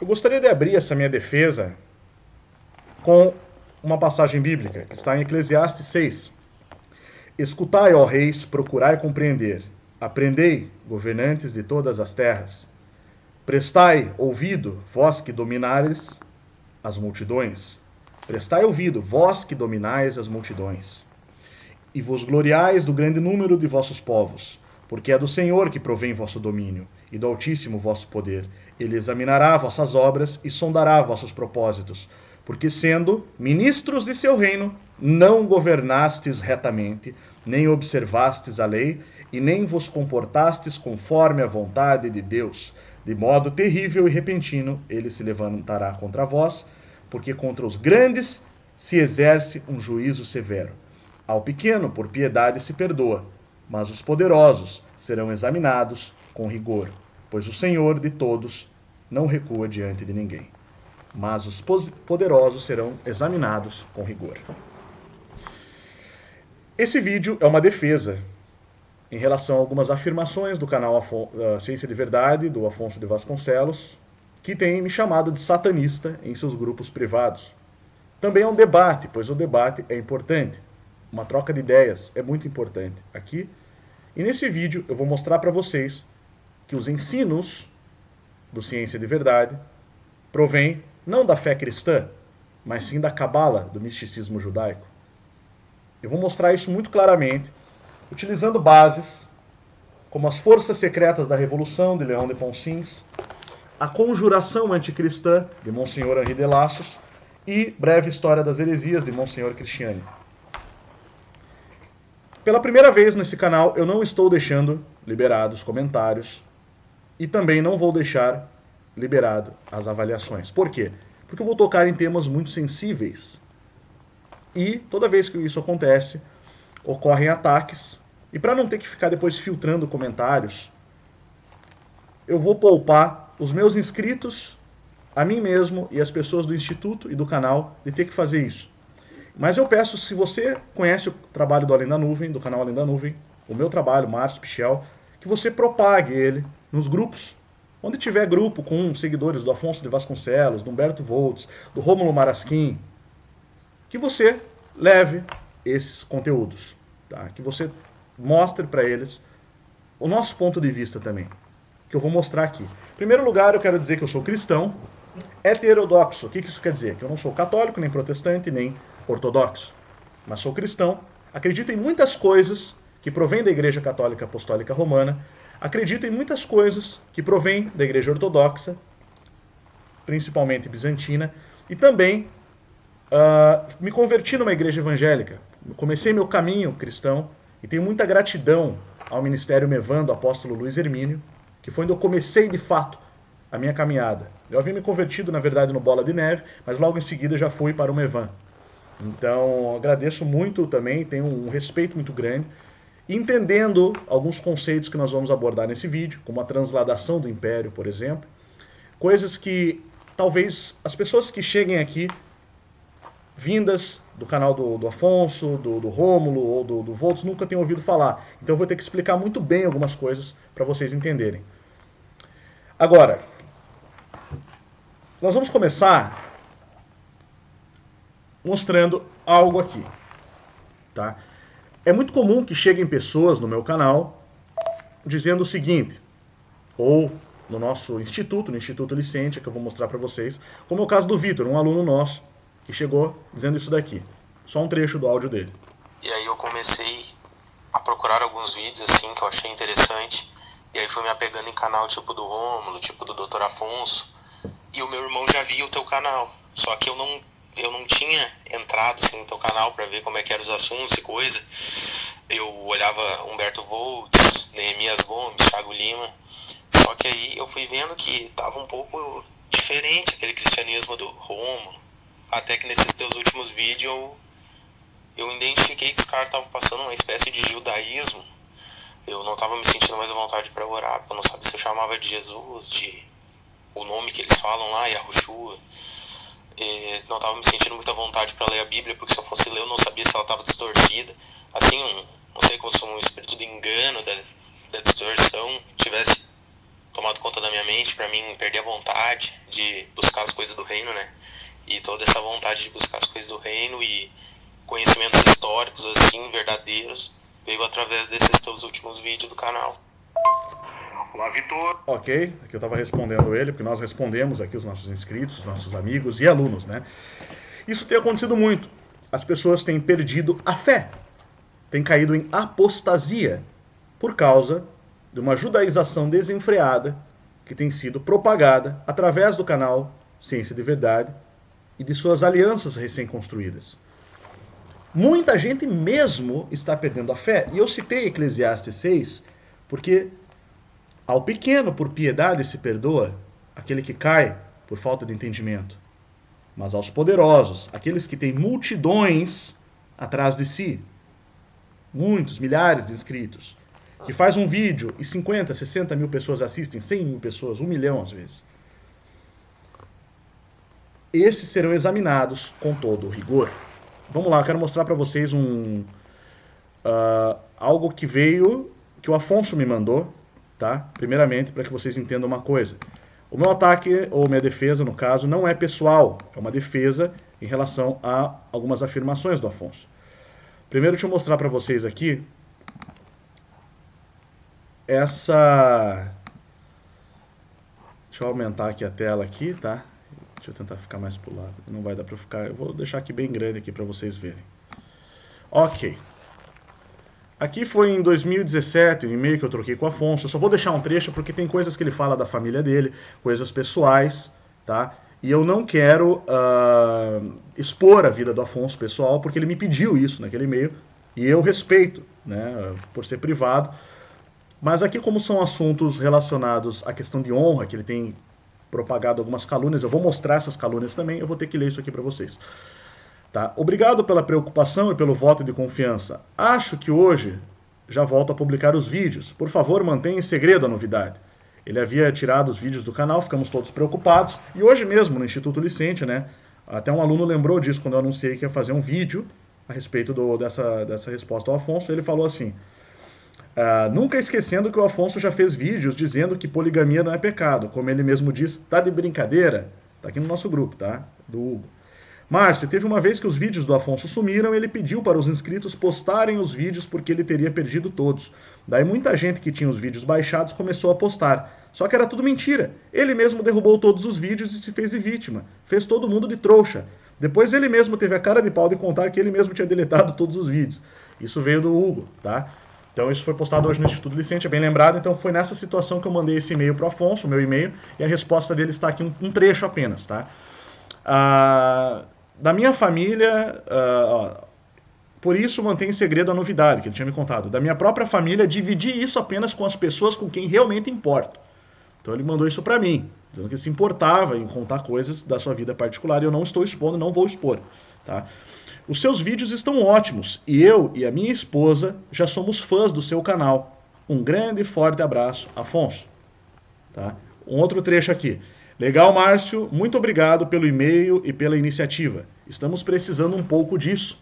Eu gostaria de abrir essa minha defesa com uma passagem bíblica que está em Eclesiastes 6. Escutai, ó reis, procurai compreender. Aprendei, governantes de todas as terras. Prestai ouvido, vós que dominares as multidões. Prestai ouvido, vós que dominais as multidões. E vos gloriais do grande número de vossos povos, porque é do Senhor que provém vosso domínio, e do Altíssimo vosso poder. Ele examinará vossas obras e sondará vossos propósitos, porque sendo ministros de seu reino, não governastes retamente, nem observastes a lei, e nem vos comportastes conforme a vontade de Deus. De modo terrível e repentino, ele se levantará contra vós, porque contra os grandes se exerce um juízo severo. Ao pequeno, por piedade, se perdoa, mas os poderosos serão examinados com rigor, pois o Senhor de todos não recua diante de ninguém. Mas os poderosos serão examinados com rigor. Esse vídeo é uma defesa em relação a algumas afirmações do canal Ciência de Verdade, do Afonso de Vasconcelos, que tem me chamado de satanista em seus grupos privados. Também é um debate, pois o debate é importante. Uma troca de ideias é muito importante aqui. E nesse vídeo eu vou mostrar para vocês que os ensinos do Ciência de Verdade provêm não da fé cristã, mas sim da cabala, do misticismo judaico. Eu vou mostrar isso muito claramente, utilizando bases como as forças secretas da Revolução, de Leão de Poncins, a conjuração anticristã, de Monsenhor Henri de Lassos, e Breve História das Heresias, de Monsenhor Cristiani. Pela primeira vez nesse canal, eu não estou deixando liberados comentários e também não vou deixar liberado as avaliações. Por quê? Porque eu vou tocar em temas muito sensíveis. E toda vez que isso acontece, ocorrem ataques. E para não ter que ficar depois filtrando comentários, eu vou poupar os meus inscritos, a mim mesmo e as pessoas do Instituto e do canal de ter que fazer isso. Mas eu peço, se você conhece o trabalho do Além da Nuvem, do canal Além da Nuvem, o meu trabalho, Márcio Pichel, que você propague ele nos grupos. Onde tiver grupo com seguidores do Afonso de Vasconcelos, do Humberto Voltz, do Rômulo Marasquim, que você leve esses conteúdos, tá? Que você mostre para eles o nosso ponto de vista também, que eu vou mostrar aqui. Em primeiro lugar, eu quero dizer que eu sou cristão, heterodoxo. O que isso quer dizer? Que eu não sou católico, nem protestante, nem ortodoxo, mas sou cristão, acredito em muitas coisas que provêm da Igreja Católica Apostólica Romana, acredito em muitas coisas que provêm da Igreja Ortodoxa, principalmente bizantina, e também me converti numa igreja evangélica. Comecei meu caminho cristão e tenho muita gratidão ao Ministério Mevan do apóstolo Luiz Hermínio, que foi onde eu comecei de fato a minha caminhada. Eu havia me convertido, na verdade, no Bola de Neve, mas logo em seguida já fui para o Mevan. Então, agradeço muito também, tenho um respeito muito grande, entendendo alguns conceitos que nós vamos abordar nesse vídeo, como a transladação do Império, por exemplo, coisas que talvez as pessoas que cheguem aqui, vindas do canal do Afonso, do Rômulo ou do Voltz, nunca tenham ouvido falar. Então eu vou ter que explicar muito bem algumas coisas para vocês entenderem. Agora, nós vamos começar mostrando algo aqui, tá? É muito comum que cheguem pessoas no meu canal dizendo o seguinte, ou no nosso instituto, no Instituto Licência, que eu vou mostrar para vocês, como é o caso do Vitor, um aluno nosso, que chegou dizendo isso daqui. Só um trecho do áudio dele. E aí eu comecei a procurar alguns vídeos assim que eu achei interessante, e aí fui me apegando em canal tipo do Rômulo, tipo do Dr. Afonso, e o meu irmão já via o teu canal, só que eu não tinha entrado assim, no teu canal para ver como é que eram os assuntos e coisa. Eu olhava Humberto Voltz, Neemias Gomes, Thiago Lima, só que aí eu fui vendo que tava um pouco diferente aquele cristianismo do Rômulo, até que nesses teus últimos vídeos eu identifiquei que os caras estavam passando uma espécie de judaísmo. Eu não estava me sentindo mais à vontade para orar, porque eu não sabia se eu chamava de Jesus, de o nome que eles falam lá, Yahushua. Não estava me sentindo muita vontade para ler a Bíblia, porque se eu fosse ler eu não sabia se ela estava distorcida. Assim, não sei, como se um espírito de engano, da distorção, tivesse tomado conta da minha mente, pra mim perder a vontade de buscar as coisas do reino, né? E toda essa vontade de buscar as coisas do reino e conhecimentos históricos, assim, verdadeiros, veio através desses teus últimos vídeos do canal. Olá, Vitor. Ok, aqui eu estava respondendo ele, porque nós respondemos aqui os nossos inscritos, os nossos amigos e alunos, né? Isso tem acontecido muito. As pessoas têm perdido a fé, têm caído em apostasia por causa de uma judaização desenfreada que tem sido propagada através do canal Ciência de Verdade e de suas alianças recém-construídas. Muita gente mesmo está perdendo a fé. E eu citei Eclesiastes 6 porque ao pequeno por piedade se perdoa, aquele que cai por falta de entendimento. Mas aos poderosos, aqueles que têm multidões atrás de si, muitos, milhares de inscritos, que faz um vídeo e 50, 60 mil pessoas assistem, 100 mil pessoas, 1 milhão às vezes. Esses serão examinados com todo o rigor. Vamos lá, eu quero mostrar para vocês algo que veio, que o Afonso me mandou, tá? Primeiramente, para que vocês entendam uma coisa. O meu ataque, ou minha defesa, no caso, não é pessoal. É uma defesa em relação a algumas afirmações do Afonso. Primeiro, deixa eu mostrar para vocês aqui essa... Deixa eu aumentar aqui a tela aqui, tá? Deixa eu tentar ficar mais pro lado. Não vai dar para ficar... Eu vou deixar aqui bem grande aqui para vocês verem. Ok. Aqui foi em 2017, um e-mail que eu troquei com o Afonso. Eu só vou deixar um trecho porque tem coisas que ele fala da família dele, coisas pessoais, tá? E eu não quero expor a vida do Afonso pessoal, porque ele me pediu isso naquele e-mail, e eu respeito, né, por ser privado. Mas aqui, como são assuntos relacionados à questão de honra, que ele tem propagado algumas calúnias, eu vou mostrar essas calúnias também, eu vou ter que ler isso aqui para vocês. Tá? Obrigado pela preocupação e pelo voto de confiança. Acho que hoje já volto a publicar os vídeos. Por favor, mantenha em segredo a novidade. Ele havia tirado os vídeos do canal, ficamos todos preocupados. E hoje mesmo, no Instituto Licente, né, até um aluno lembrou disso quando eu anunciei que ia fazer um vídeo a respeito dessa resposta ao Afonso. Ele falou assim, nunca esquecendo que o Afonso já fez vídeos dizendo que poligamia não é pecado. Como ele mesmo diz, tá de brincadeira? Tá aqui no nosso grupo, tá? Do Hugo. Márcio, teve uma vez que os vídeos do Afonso sumiram e ele pediu para os inscritos postarem os vídeos porque ele teria perdido todos. Daí muita gente que tinha os vídeos baixados começou a postar. Só que era tudo mentira. Ele mesmo derrubou todos os vídeos e se fez de vítima. Fez todo mundo de trouxa. Depois ele mesmo teve a cara de pau de contar que ele mesmo tinha deletado todos os vídeos. Isso veio do Hugo, tá? Então isso foi postado hoje no Instituto Licente, é bem lembrado. Então foi nessa situação que eu mandei esse e-mail para o Afonso, o meu e-mail, e a resposta dele está aqui, um trecho apenas, tá? Da minha família, por isso mantém em segredo a novidade que ele tinha me contado. Da minha própria família, dividi isso apenas com as pessoas com quem realmente importo. Então ele mandou isso para mim, dizendo que se importava em contar coisas da sua vida particular e eu não estou expondo, não vou expor. Tá? Os seus vídeos estão ótimos e eu e a minha esposa já somos fãs do seu canal. Um grande e forte abraço, Afonso. Tá? Um outro trecho aqui. Legal, Márcio, muito obrigado pelo e-mail e pela iniciativa. Estamos precisando um pouco disso.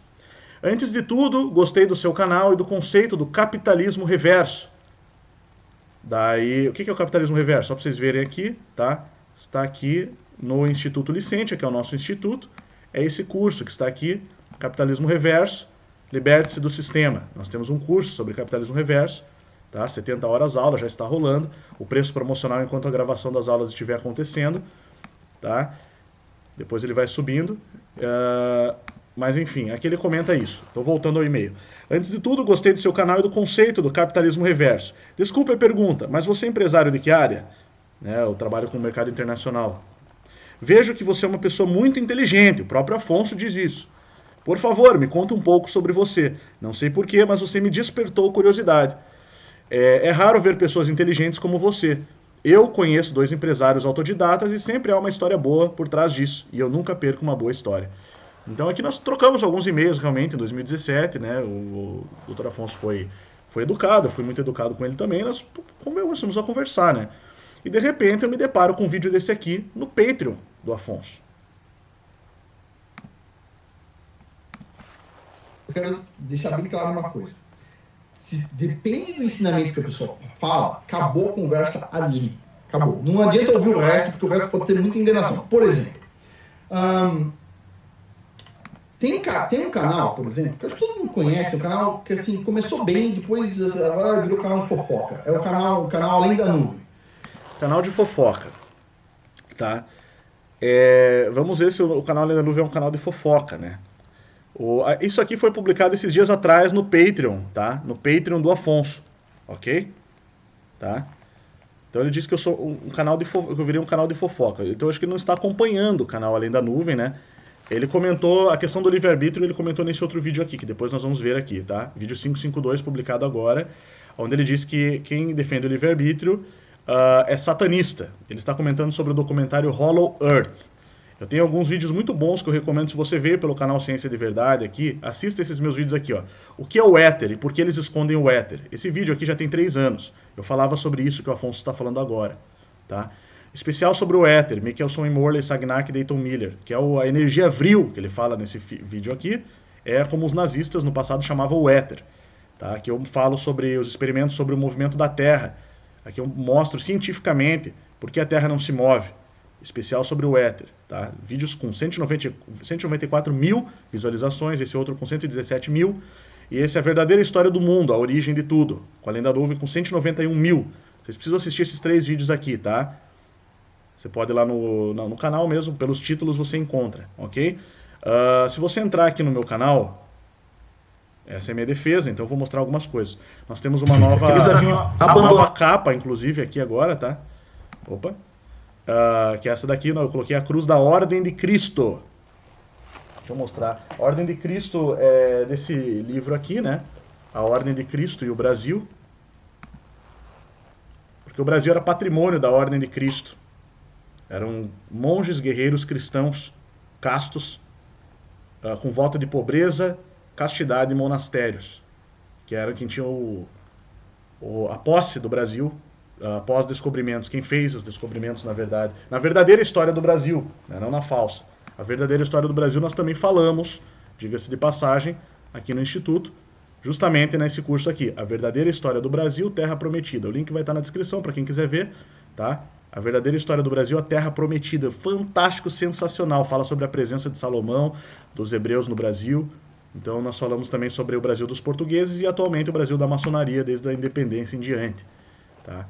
Antes de tudo, gostei do seu canal e do conceito do capitalismo reverso. Daí, o que é o capitalismo reverso? Só para vocês verem aqui, tá? Está aqui no Instituto Licente, que é o nosso instituto. É esse curso que está aqui, Capitalismo Reverso, Liberte-se do Sistema. Nós temos um curso sobre capitalismo reverso. Tá? 70 horas aula, já está rolando. O preço promocional enquanto a gravação das aulas estiver acontecendo. Tá? Depois ele vai subindo. Mas enfim, aqui ele comenta isso. Estou voltando ao e-mail. Antes de tudo, gostei do seu canal e do conceito do capitalismo reverso. Desculpe a pergunta, mas você é empresário de que área? Eu trabalho com o mercado internacional. Vejo que você é uma pessoa muito inteligente. O próprio Afonso diz isso. Por favor, me conta um pouco sobre você. Não sei porquê, mas você me despertou curiosidade. É raro ver pessoas inteligentes como você. Eu conheço 2 empresários autodidatas e sempre há uma história boa por trás disso. E eu nunca perco uma boa história. Então aqui nós trocamos alguns e-mails realmente em 2017, né? O Dr. Afonso foi educado, eu fui muito educado com ele também. Nós começamos a conversar, né? E de repente eu me deparo com um vídeo desse aqui no Patreon do Afonso. Eu quero deixar bem claro uma coisa. Se depende do ensinamento que a pessoa fala, acabou a conversa ali. Acabou. Não adianta ouvir o resto, porque o resto pode ter muita enganação. Por exemplo, tem um canal, por exemplo, que acho que todo mundo conhece, um canal que assim, começou bem, depois agora virou canal de fofoca. É o canal Além da Nuvem. Canal de fofoca. Tá? Vamos ver se o canal Além da Nuvem é um canal de fofoca, né? Isso aqui foi publicado esses dias atrás no Patreon, tá? No Patreon do Afonso, ok? Tá? Então ele disse que eu sou um canal que eu virei um canal de fofoca. Então eu acho que ele não está acompanhando o canal Além da Nuvem, né? Ele comentou a questão do livre-arbítrio, ele comentou nesse outro vídeo aqui, que depois nós vamos ver aqui, tá? Vídeo 552, publicado agora, onde ele diz que quem defende o livre-arbítrio é satanista. Ele está comentando sobre o documentário Hollow Earth. Eu tenho alguns vídeos muito bons que eu recomendo, se você veio pelo canal Ciência de Verdade aqui, assista esses meus vídeos aqui, ó. O que é o éter e por que eles escondem o éter? Esse vídeo aqui já tem 3 anos. Eu falava sobre isso que o Afonso está falando agora, tá? Especial sobre o éter, Michelson e Morley, Sagnac e Dayton Miller, que é a energia vril que ele fala nesse vídeo aqui, é como os nazistas no passado chamavam o éter, tá? Aqui eu falo sobre os experimentos sobre o movimento da Terra. Aqui eu mostro cientificamente por que a Terra não se move. Especial sobre o éter, tá? Vídeos com 194 mil visualizações, esse outro com 117 mil, e esse é a verdadeira história do mundo, a origem de tudo, com Além da Nuvem com 191 mil. Vocês precisam assistir esses 3 vídeos aqui, tá? Você pode ir lá no canal mesmo, pelos títulos você encontra, ok? Se você entrar aqui no meu canal, essa é a minha defesa, então eu vou mostrar algumas coisas. Nós temos uma nova capa, inclusive, aqui agora, tá? Opa! Que é essa daqui, eu coloquei a cruz da Ordem de Cristo. Deixa eu mostrar. A Ordem de Cristo é desse livro aqui, né? A Ordem de Cristo e o Brasil. Porque o Brasil era patrimônio da Ordem de Cristo. Eram monges guerreiros cristãos, castos, com voto de pobreza, castidade e monastérios. Que era quem tinha a posse do Brasil após descobrimentos. Quem fez os descobrimentos, na verdade. Na verdadeira história do Brasil, né, não na falsa. A verdadeira história do Brasil nós também falamos, diga-se de passagem, aqui no Instituto, justamente nesse curso aqui. A verdadeira história do Brasil, Terra Prometida. O link vai estar na descrição para quem quiser ver, tá? A verdadeira história do Brasil, a Terra Prometida. Fantástico, sensacional. Fala sobre a presença de Salomão, dos hebreus no Brasil. Então nós falamos também sobre o Brasil dos portugueses e atualmente o Brasil da maçonaria, desde a independência em diante, tá?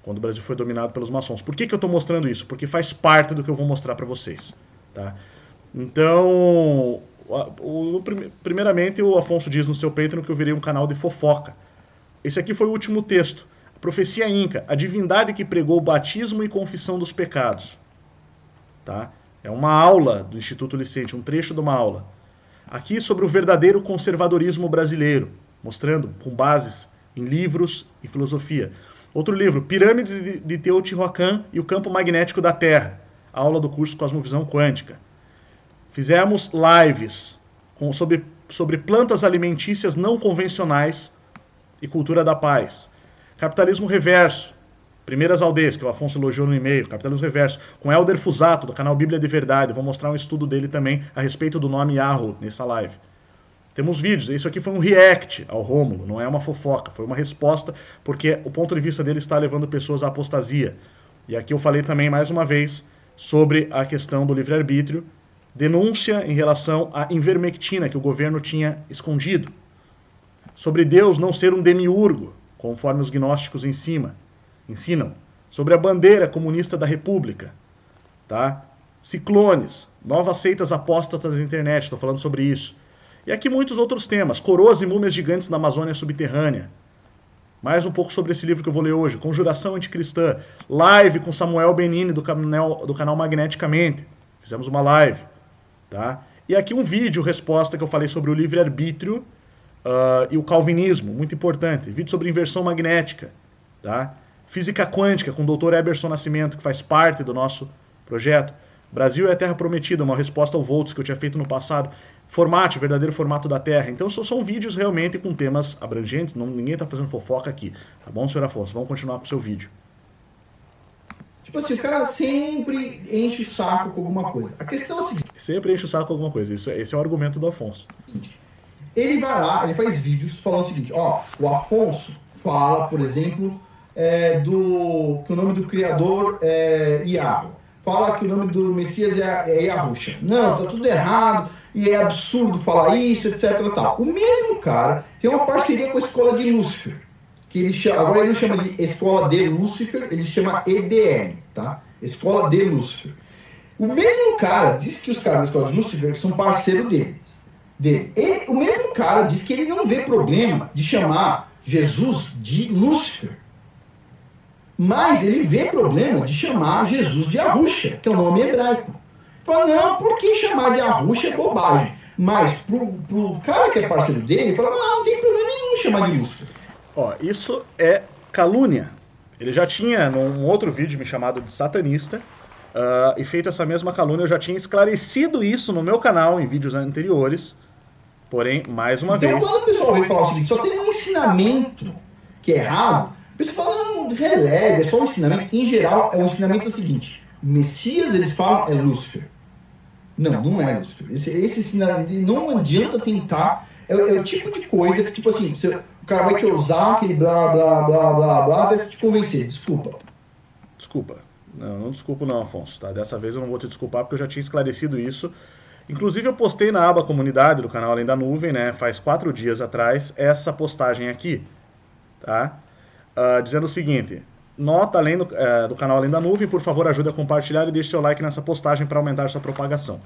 Quando o Brasil foi dominado pelos maçons. Por que eu estou mostrando isso? Porque faz parte do que eu vou mostrar para vocês. Tá? Então, primeiramente, o Afonso diz no seu Patreon que eu virei um canal de fofoca. Esse aqui foi o último texto. A profecia inca, a divindade que pregou o batismo e confissão dos pecados. Tá? É uma aula do Instituto Licente, um trecho de uma aula. Aqui sobre o verdadeiro conservadorismo brasileiro, mostrando com bases em livros e filosofia. Outro livro, Pirâmides de Teotihuacan e o Campo Magnético da Terra. Aula do curso Cosmovisão Quântica. Fizemos lives sobre plantas alimentícias não convencionais e cultura da paz. Capitalismo Reverso. Primeiras Aldeias, que o Afonso elogiou no e-mail. Capitalismo Reverso. Com Helder Fusato, do canal Bíblia de Verdade. Vou mostrar um estudo dele também a respeito do nome Yahoo nessa live. Temos vídeos, isso aqui foi um react ao Rômulo, não é uma fofoca, foi uma resposta, porque o ponto de vista dele está levando pessoas à apostasia. E aqui eu falei também, mais uma vez, sobre a questão do livre-arbítrio, denúncia em relação à ivermectina que o governo tinha escondido, sobre Deus não ser um demiurgo, conforme os gnósticos ensinam, sobre a bandeira comunista da República, tá? Ciclones, novas seitas apóstatas da internet, estou falando sobre isso. E aqui muitos outros temas, coroas e múmias gigantes na Amazônia subterrânea. Mais um pouco sobre esse livro que eu vou ler hoje, Conjuração Anticristã, live com Samuel Benini do canal Magneticamente. Fizemos uma live, tá? E aqui um vídeo resposta que eu falei sobre o livre-arbítrio e o calvinismo, muito importante. Vídeo sobre inversão magnética, tá? Física quântica com o Dr. Eberson Nascimento, que faz parte do nosso projeto. Brasil é a Terra Prometida, uma resposta ao Volts que eu tinha feito no passado. Formato, verdadeiro formato da Terra. Então são vídeos realmente com temas abrangentes, ninguém está fazendo fofoca aqui. Tá bom, senhor Afonso? Vamos continuar com o seu vídeo. Tipo assim, o cara sempre enche o saco com alguma coisa. A questão é a seguinte. Sempre enche o saco com alguma coisa. Esse é o argumento do Afonso. Ele vai lá, ele faz vídeos falando o seguinte, ó, o Afonso fala, por exemplo, que o nome do Criador é Yahweh. Fala que o nome do Messias é Yahusha. Não, tá tudo errado, e é absurdo falar isso, etc. Tal. O mesmo cara tem uma parceria com a escola de Lúcifer, que ele chama, agora ele não chama de Escola de Lúcifer, ele chama EDL, tá? Escola de Lúcifer. O mesmo cara diz que os caras da escola de Lúcifer são parceiros dele. O mesmo cara diz que ele não vê problema de chamar Jesus de Lúcifer. Mas ele vê problema de chamar Jesus de Yahusha, que é o nome hebraico. Fala, não, por que chamar de Yahusha é bobagem? Mas pro cara que é parceiro dele, fala, não tem problema nenhum em chamar de Lúcifer. Ó, isso é calúnia. Ele já tinha, num outro vídeo me chamado de satanista, e feito essa mesma calúnia, eu já tinha esclarecido isso no meu canal em vídeos anteriores. Porém, mais uma vez... Então, quando o pessoal vem falar o seguinte, só tem um ensinamento que é errado, o pessoal fala, não, releve, é só um ensinamento. Em geral, é um ensinamento seguinte, o Messias, eles falam, é Lúcifer. Não, não é Lúcifer. Esse ensinamento, não adianta tentar, é o tipo de coisa que, tipo assim, o cara vai te usar aquele blá, blá, blá, blá, blá, até te convencer, desculpa. Desculpa. Não desculpo não, Afonso, tá? Dessa vez eu não vou te desculpar porque eu já tinha esclarecido isso. Inclusive eu postei na aba comunidade do canal Além da Nuvem, né, faz 4 dias atrás, essa postagem aqui, tá? Dizendo o seguinte, nota além do canal Além da Nuvem, por favor ajude a compartilhar e deixe seu like nessa postagem para aumentar sua propagação.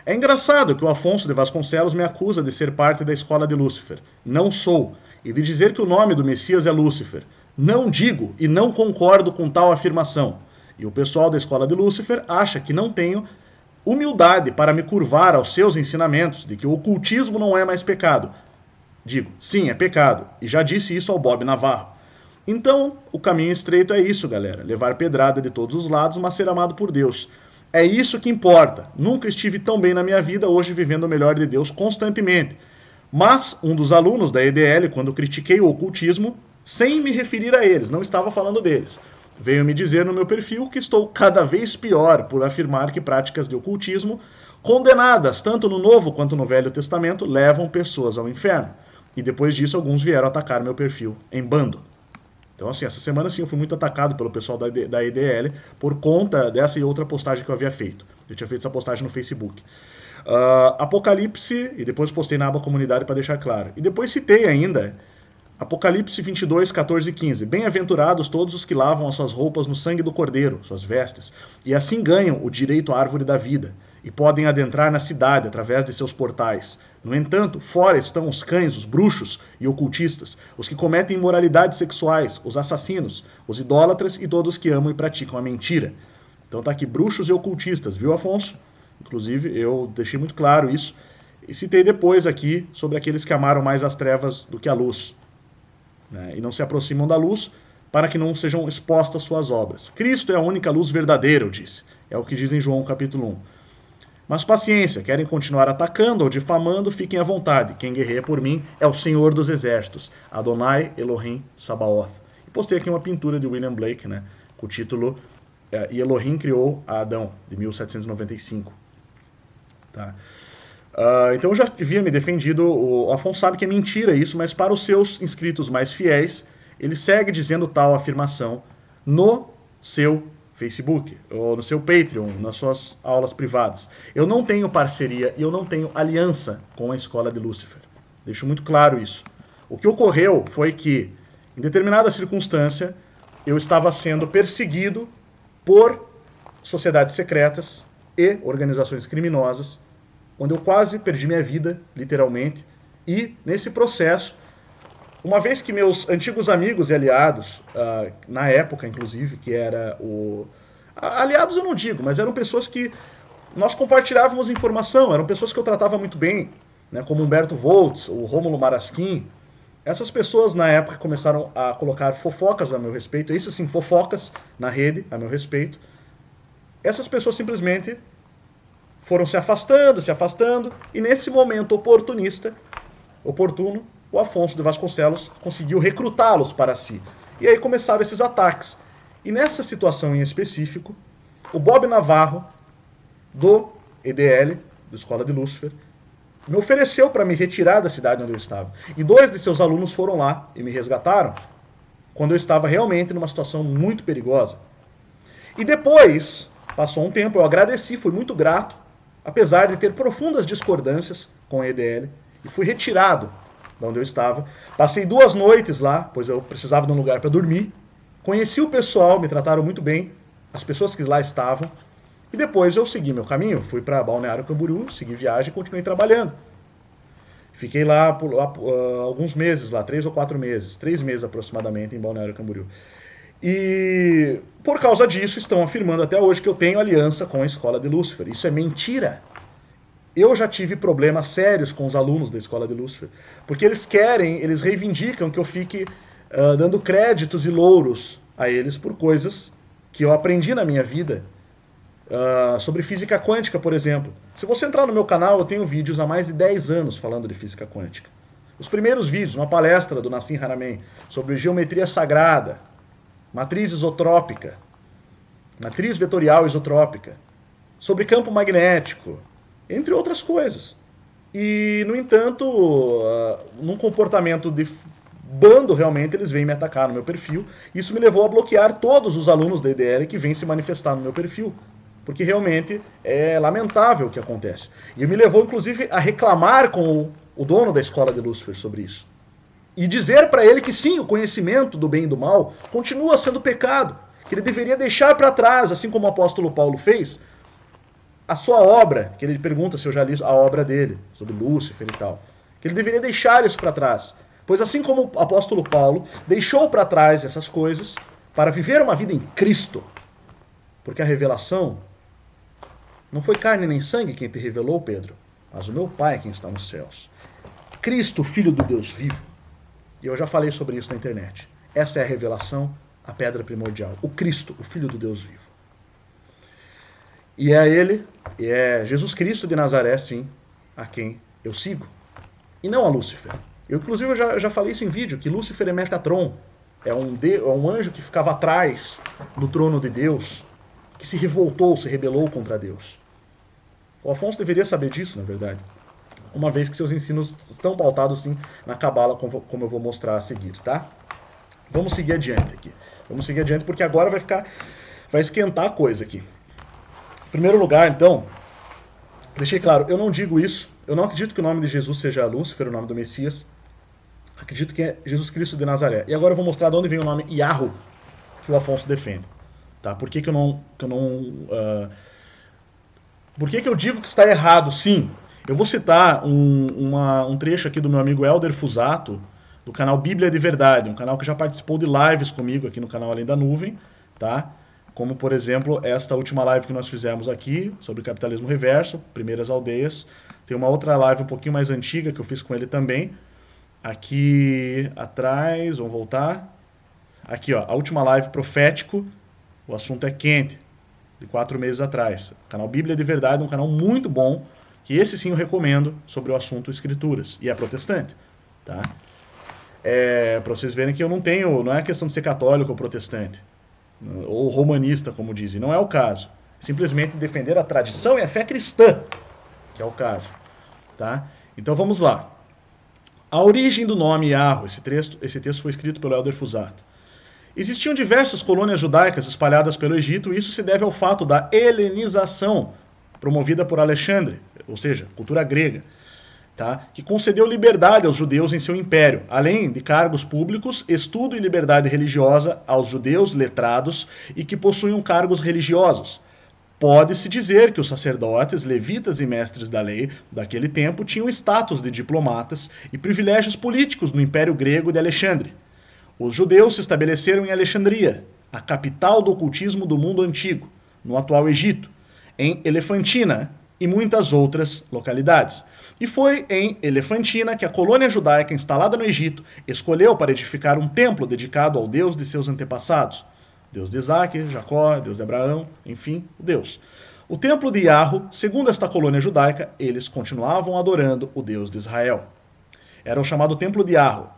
É engraçado que o Afonso de Vasconcelos me acusa de ser parte da escola de Lúcifer. Não sou. E de dizer que o nome do Messias é Lúcifer. Não digo e não concordo com tal afirmação. E o pessoal da escola de Lúcifer acha que não tenho humildade para me curvar aos seus ensinamentos de que o ocultismo não é mais pecado. Digo, sim, é pecado. E já disse isso ao Bob Navarro. Então, o caminho estreito é isso, galera. Levar pedrada de todos os lados, mas ser amado por Deus. É isso que importa. Nunca estive tão bem na minha vida, hoje vivendo o melhor de Deus constantemente. Mas um dos alunos da EDL, quando critiquei o ocultismo, sem me referir a eles, não estava falando deles, veio me dizer no meu perfil que estou cada vez pior por afirmar que práticas de ocultismo, condenadas tanto no Novo quanto no Velho Testamento, levam pessoas ao inferno. E depois disso, alguns vieram atacar meu perfil em bando. Então, assim, essa semana sim eu fui muito atacado pelo pessoal da EDL por conta dessa e outra postagem que eu havia feito. Eu tinha feito essa postagem no Facebook. Apocalipse, e depois postei na aba comunidade para deixar claro. E depois citei ainda Apocalipse 22, 14 e 15. Bem-aventurados todos os que lavam as suas roupas no sangue do Cordeiro, suas vestes, e assim ganham o direito à árvore da vida, e podem adentrar na cidade através de seus portais. No entanto, fora estão os cães, os bruxos e ocultistas, os que cometem imoralidades sexuais, os assassinos, os idólatras e todos que amam e praticam a mentira. Então tá aqui, bruxos e ocultistas, viu, Afonso? Inclusive, eu deixei muito claro isso, e citei depois aqui sobre aqueles que amaram mais as trevas do que a luz, né, e não se aproximam da luz para que não sejam expostas suas obras. Cristo é a única luz verdadeira, eu disse. É o que diz em João capítulo 1. Mas paciência, querem continuar atacando ou difamando, fiquem à vontade. Quem guerreia por mim é o Senhor dos Exércitos, Adonai Elohim Sabaoth. E postei aqui uma pintura de William Blake, né, com o título E Elohim criou a Adão, de 1795. Tá? Então eu já havia me defendido, o Afonso sabe que é mentira isso, mas para os seus inscritos mais fiéis, ele segue dizendo tal afirmação no seu Facebook, ou no seu Patreon, nas suas aulas privadas. Eu não tenho parceria e eu não tenho aliança com a escola de Lúcifer. Deixo muito claro isso. O que ocorreu foi que, em determinada circunstância, eu estava sendo perseguido por sociedades secretas e organizações criminosas, onde eu quase perdi minha vida, literalmente, e nesse processo, uma vez que meus antigos amigos e aliados, na época inclusive, que era o... Aliados eu não digo, mas eram pessoas que nós compartilhávamos informação, eram pessoas que eu tratava muito bem, né, como Humberto Voltz, o Rômulo Marasquim. Essas pessoas na época começaram a colocar fofocas a meu respeito, isso sim, fofocas na rede a meu respeito. Essas pessoas simplesmente foram se afastando, e nesse momento oportuno, o Afonso de Vasconcelos conseguiu recrutá-los para si. E aí começaram esses ataques. E nessa situação em específico, o Bob Navarro, do EDL, da Escola de Lúcifer, me ofereceu para me retirar da cidade onde eu estava. E 2 de seus alunos foram lá e me resgataram, quando eu estava realmente numa situação muito perigosa. E depois, passou um tempo, eu agradeci, fui muito grato, apesar de ter profundas discordâncias com a EDL, e fui retirado de onde eu estava. Passei 2 noites lá, pois eu precisava de um lugar para dormir. Conheci o pessoal, me trataram muito bem, as pessoas que lá estavam. E depois eu segui meu caminho, fui para Balneário Camboriú, segui viagem e continuei trabalhando. Fiquei lá por alguns meses, 3 ou 4 meses, 3 meses aproximadamente em Balneário Camboriú. E por causa disso estão afirmando até hoje que eu tenho aliança com a Escola de Lúcifer. Isso é mentira. Eu já tive problemas sérios com os alunos da Escola de Lúcifer, porque eles reivindicam que eu fique dando créditos e louros a eles por coisas que eu aprendi na minha vida, sobre física quântica, por exemplo. Se você entrar no meu canal, eu tenho vídeos há mais de 10 anos falando de física quântica. Os primeiros vídeos, uma palestra do Nassim Haramein sobre geometria sagrada, matriz isotrópica, matriz vetorial isotrópica, sobre campo magnético, entre outras coisas. E, no entanto, num comportamento de bando, realmente, eles vêm me atacar no meu perfil. Isso me levou a bloquear todos os alunos da EDL que vêm se manifestar no meu perfil. Porque realmente é lamentável o que acontece. E me levou, inclusive, a reclamar com o dono da Escola de Lúcifer sobre isso. E dizer para ele que sim, o conhecimento do bem e do mal continua sendo pecado. Que ele deveria deixar para trás, assim como o apóstolo Paulo fez, a sua obra, que ele pergunta se eu já li a obra dele, sobre Lúcifer e tal. Que ele deveria deixar isso para trás. Pois assim como o apóstolo Paulo deixou para trás essas coisas para viver uma vida em Cristo. Porque a revelação não foi carne nem sangue quem te revelou, Pedro, mas o meu Pai quem está nos céus. Cristo, Filho do Deus vivo. E eu já falei sobre isso na internet. Essa é a revelação, a pedra primordial. O Cristo, o Filho do Deus vivo. E é Ele, e é Jesus Cristo de Nazaré, sim, a quem eu sigo. E não a Lúcifer. Eu, inclusive, já falei isso em vídeo, que Lúcifer é Metatron. É um anjo que ficava atrás do trono de Deus, que se revoltou, se rebelou contra Deus. O Afonso deveria saber disso, na verdade. Uma vez que seus ensinos estão pautados, sim, na Cabala, como eu vou mostrar a seguir, tá? Vamos seguir adiante aqui. Vamos seguir adiante, porque agora vai esquentar a coisa aqui. Em primeiro lugar, então, deixei claro, eu não digo isso, eu não acredito que o nome de Jesus seja Lúcifer, o nome do Messias. Acredito que é Jesus Cristo de Nazaré. E agora eu vou mostrar de onde vem o nome Yahoo, que o Afonso defende. Tá? Por que eu digo que está errado? Sim. Eu vou citar um trecho aqui do meu amigo Helder Fusato, do canal Bíblia de Verdade, um canal que já participou de lives comigo aqui no canal Além da Nuvem, tá? Como, por exemplo, esta última live que nós fizemos aqui, sobre capitalismo reverso, primeiras aldeias. Tem uma outra live um pouquinho mais antiga que eu fiz com ele também. Aqui atrás, vamos voltar. Aqui, ó, a última live profético, o assunto é quente, de 4 meses atrás. O canal Bíblia de Verdade, um canal muito bom, que esse sim eu recomendo, sobre o assunto escrituras, e é protestante, tá? Para vocês verem que eu não é questão de ser católico ou protestante, ou romanista, como dizem, não é o caso. Simplesmente defender a tradição e a fé cristã, que é o caso, tá? Então vamos lá. A origem do nome Yahoo, esse texto foi escrito pelo Helder Fusato. Existiam diversas colônias judaicas espalhadas pelo Egito, e isso se deve ao fato da helenização promovida por Alexandre, ou seja, cultura grega, tá? Que concedeu liberdade aos judeus em seu império, além de cargos públicos, estudo e liberdade religiosa aos judeus letrados e que possuíam cargos religiosos. Pode-se dizer que os sacerdotes, levitas e mestres da lei daquele tempo tinham status de diplomatas e privilégios políticos no Império Grego de Alexandre. Os judeus se estabeleceram em Alexandria, a capital do ocultismo do mundo antigo, no atual Egito, em Elefantina e muitas outras localidades. E foi em Elefantina que a colônia judaica instalada no Egito escolheu para edificar um templo dedicado ao Deus de seus antepassados. Deus de Isaac, Jacó, Deus de Abraão, enfim, o Deus. O templo de Yahoo, segundo esta colônia judaica, eles continuavam adorando o Deus de Israel. Era o chamado templo de Yahoo.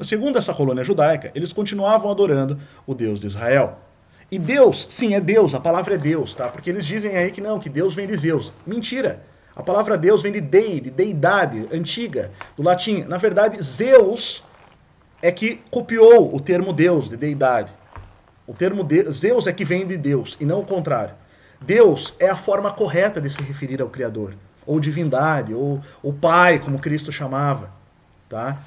Segundo essa colônia judaica, eles continuavam adorando o Deus de Israel. E Deus, sim, é Deus, a palavra é Deus, tá? Porque eles dizem aí que não, que Deus vem de Zeus. Mentira! A palavra Deus vem de dei, de deidade antiga, do latim. Na verdade, Zeus é que copiou o termo Deus, de deidade. O termo Zeus é que vem de Deus, e não o contrário. Deus é a forma correta de se referir ao Criador, ou divindade, ou o Pai, como Cristo chamava. Tá?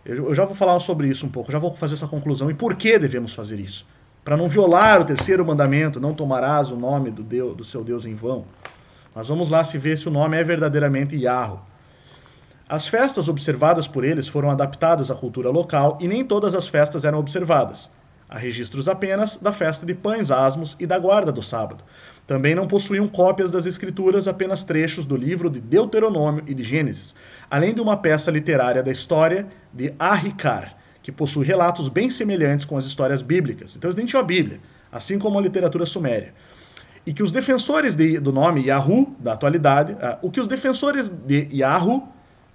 Eu já vou falar sobre isso um pouco, já vou fazer essa conclusão. E por que devemos fazer isso? Para não violar o terceiro mandamento, não tomarás o nome do seu Deus em vão. Mas vamos lá se ver se o nome é verdadeiramente Yahweh. As festas observadas por eles foram adaptadas à cultura local e nem todas as festas eram observadas. Há registros apenas da festa de pães asmos e da guarda do sábado. Também não possuíam cópias das escrituras, apenas trechos do livro de Deuteronômio e de Gênesis, além de uma peça literária da história de Arricar, que possui relatos bem semelhantes com as histórias bíblicas. Então eles nem tinham a Bíblia, assim como a literatura suméria. E que os defensores do nome Yahweh, da atualidade, o que os defensores de Yahweh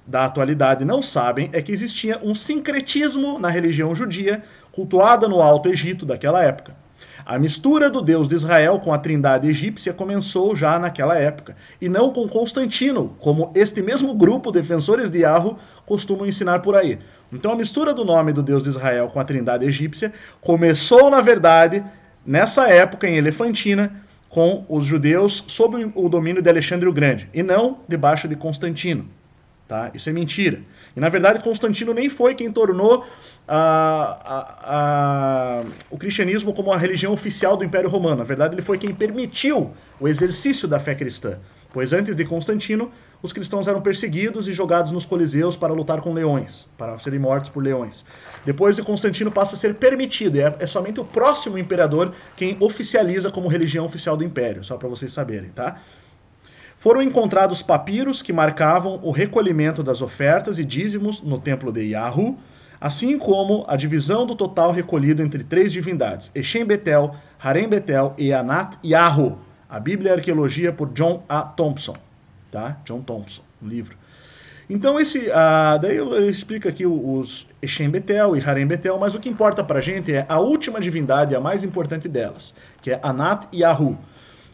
da atualidade não sabem é que existia um sincretismo na religião judia cultuada no Alto Egito daquela época. A mistura do Deus de Israel com a trindade egípcia começou já naquela época, e não com Constantino, como este mesmo grupo, defensores de Yahweh, costumam ensinar por aí. Então a mistura do nome do Deus de Israel com a trindade egípcia começou, na verdade, nessa época, em Elefantina, com os judeus sob o domínio de Alexandre o Grande, e não debaixo de Constantino. Tá? Isso é mentira. E, na verdade, Constantino nem foi quem tornou o cristianismo como a religião oficial do Império Romano. Na verdade, ele foi quem permitiu o exercício da fé cristã. Pois antes de Constantino, os cristãos eram perseguidos e jogados nos coliseus para lutar com leões, para serem mortos por leões. Depois de Constantino passa a ser permitido, e é somente o próximo imperador quem oficializa como religião oficial do Império, só para vocês saberem, tá? Foram encontrados papiros que marcavam o recolhimento das ofertas e dízimos no templo de Yahweh, assim como a divisão do total recolhido entre três divindades, Eshem Betel, Harem Betel e Anat Yahweh. A Bíblia e a Arqueologia por John A. Thompson. Tá? John Thompson, um livro. Então, daí eu explico aqui os Eshem Betel e Harem Betel, mas o que importa pra gente é a última divindade, a mais importante delas, que é Anat Yahweh,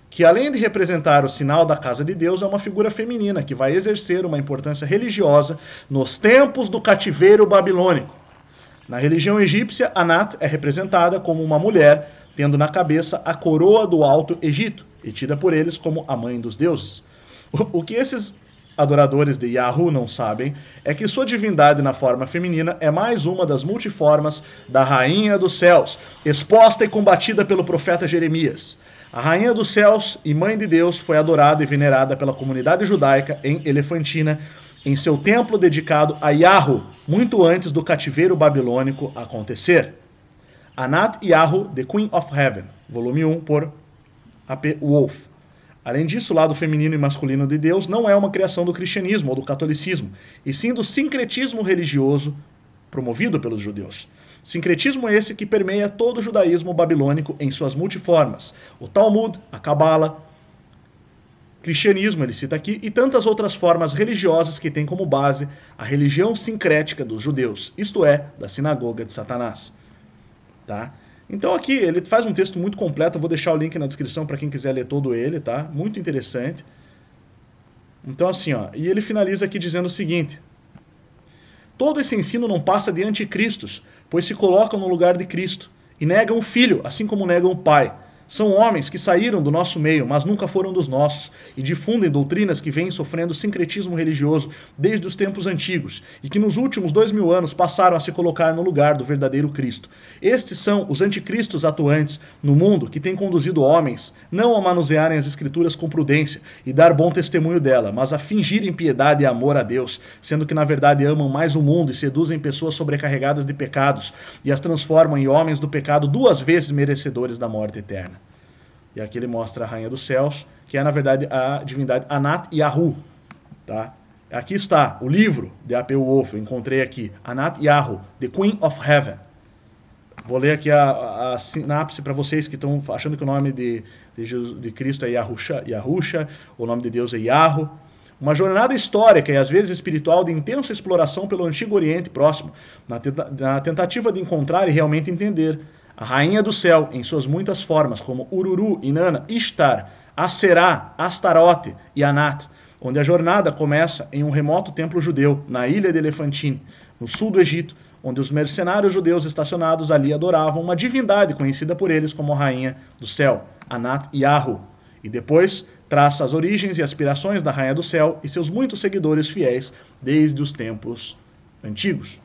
que além de representar o sinal da casa de Deus, é uma figura feminina que vai exercer uma importância religiosa nos tempos do cativeiro babilônico. Na religião egípcia, Anat é representada como uma mulher, tendo na cabeça a coroa do Alto Egito, e tida por eles como a mãe dos deuses. O que esses adoradores de Yahweh não sabem é que sua divindade na forma feminina é mais uma das multiformas da Rainha dos Céus, exposta e combatida pelo profeta Jeremias. A Rainha dos Céus e Mãe de Deus foi adorada e venerada pela comunidade judaica em Elefantina, em seu templo dedicado a Yahweh, muito antes do cativeiro babilônico acontecer. Anat Yahweh, The Queen of Heaven, volume 1, por A.P. Wolff. Além disso, o lado feminino e masculino de Deus não é uma criação do cristianismo ou do catolicismo, e sim do sincretismo religioso promovido pelos judeus. Sincretismo esse que permeia todo o judaísmo babilônico em suas multiformas. O Talmud, a Cabala, cristianismo, ele cita aqui, e tantas outras formas religiosas que têm como base a religião sincrética dos judeus, isto é, da sinagoga de Satanás. Tá? Então aqui ele faz um texto muito completo, eu vou deixar o link na descrição para quem quiser ler todo ele, tá? Muito interessante. Então assim, ó, e ele finaliza aqui dizendo o seguinte: todo esse ensino não passa de anticristos, pois se colocam no lugar de Cristo e negam o Filho, assim como negam o Pai. São homens que saíram do nosso meio, mas nunca foram dos nossos, e difundem doutrinas que vêm sofrendo sincretismo religioso desde os tempos antigos, e que nos últimos 2000 anos passaram a se colocar no lugar do verdadeiro Cristo. Estes são os anticristos atuantes no mundo que têm conduzido homens não a manusearem as Escrituras com prudência e dar bom testemunho dela, mas a fingirem piedade e amor a Deus, sendo que na verdade amam mais o mundo e seduzem pessoas sobrecarregadas de pecados e as transformam em homens do pecado 2 vezes merecedores da morte eterna. E aqui ele mostra a Rainha dos Céus, que é, na verdade, a divindade Anat Yahweh. Tá? Aqui está o livro de A.P. Wolff, eu encontrei aqui. Anat Yahweh, The Queen of Heaven. Vou ler aqui a sinapse para vocês que estão achando que o nome de Cristo é Yahusha, o nome de Deus é Yahweh. Uma jornada histórica e às vezes espiritual de intensa exploração pelo Antigo Oriente Próximo, na tentativa de encontrar e realmente entender a Rainha do Céu, em suas muitas formas, como Ururu, Inanna, Ishtar, Aserá, Astarote e Anat, onde a jornada começa em um remoto templo judeu, na ilha de Elefantine, no sul do Egito, onde os mercenários judeus estacionados ali adoravam uma divindade conhecida por eles como Rainha do Céu, Anat Yahu, e depois traça as origens e aspirações da Rainha do Céu e seus muitos seguidores fiéis desde os tempos antigos.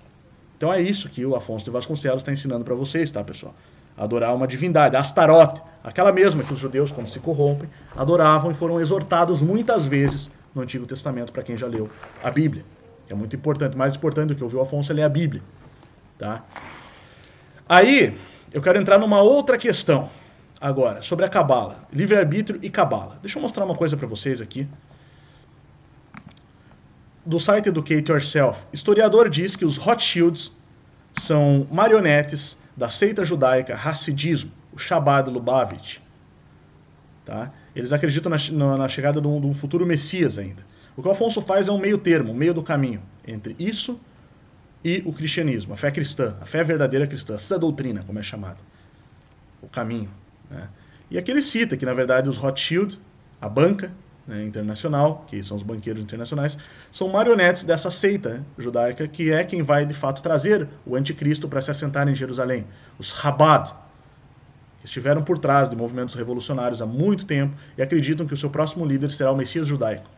Então é isso que o Afonso de Vasconcelos está ensinando para vocês, tá, pessoal? Adorar uma divindade, Astarote, aquela mesma que os judeus, quando se corrompem, adoravam e foram exortados muitas vezes no Antigo Testamento, para quem já leu a Bíblia. É muito importante, mais importante do que ouvir o Afonso é ler a Bíblia. Tá? Aí, eu quero entrar numa outra questão agora, sobre a Cabala, livre-arbítrio e Cabala. Deixa eu mostrar uma coisa para vocês aqui. Do site Educate Yourself, historiador diz que os Rothschilds são marionetes da seita judaica Hassidismo, o Chabad Lubavitch. Tá? Eles acreditam na chegada de um futuro Messias ainda. O que o Afonso faz é um meio termo, um meio do caminho entre isso e o cristianismo, a fé cristã, a fé verdadeira cristã, essa doutrina, como é chamada, o caminho. Né? E aqui ele cita que, na verdade, os Rothschild, a banca, né, internacional, que são os banqueiros internacionais, são marionetes dessa seita judaica, que é quem vai, de fato, trazer o anticristo para se assentar em Jerusalém. Os Chabad, que estiveram por trás de movimentos revolucionários há muito tempo e acreditam que o seu próximo líder será o Messias judaico.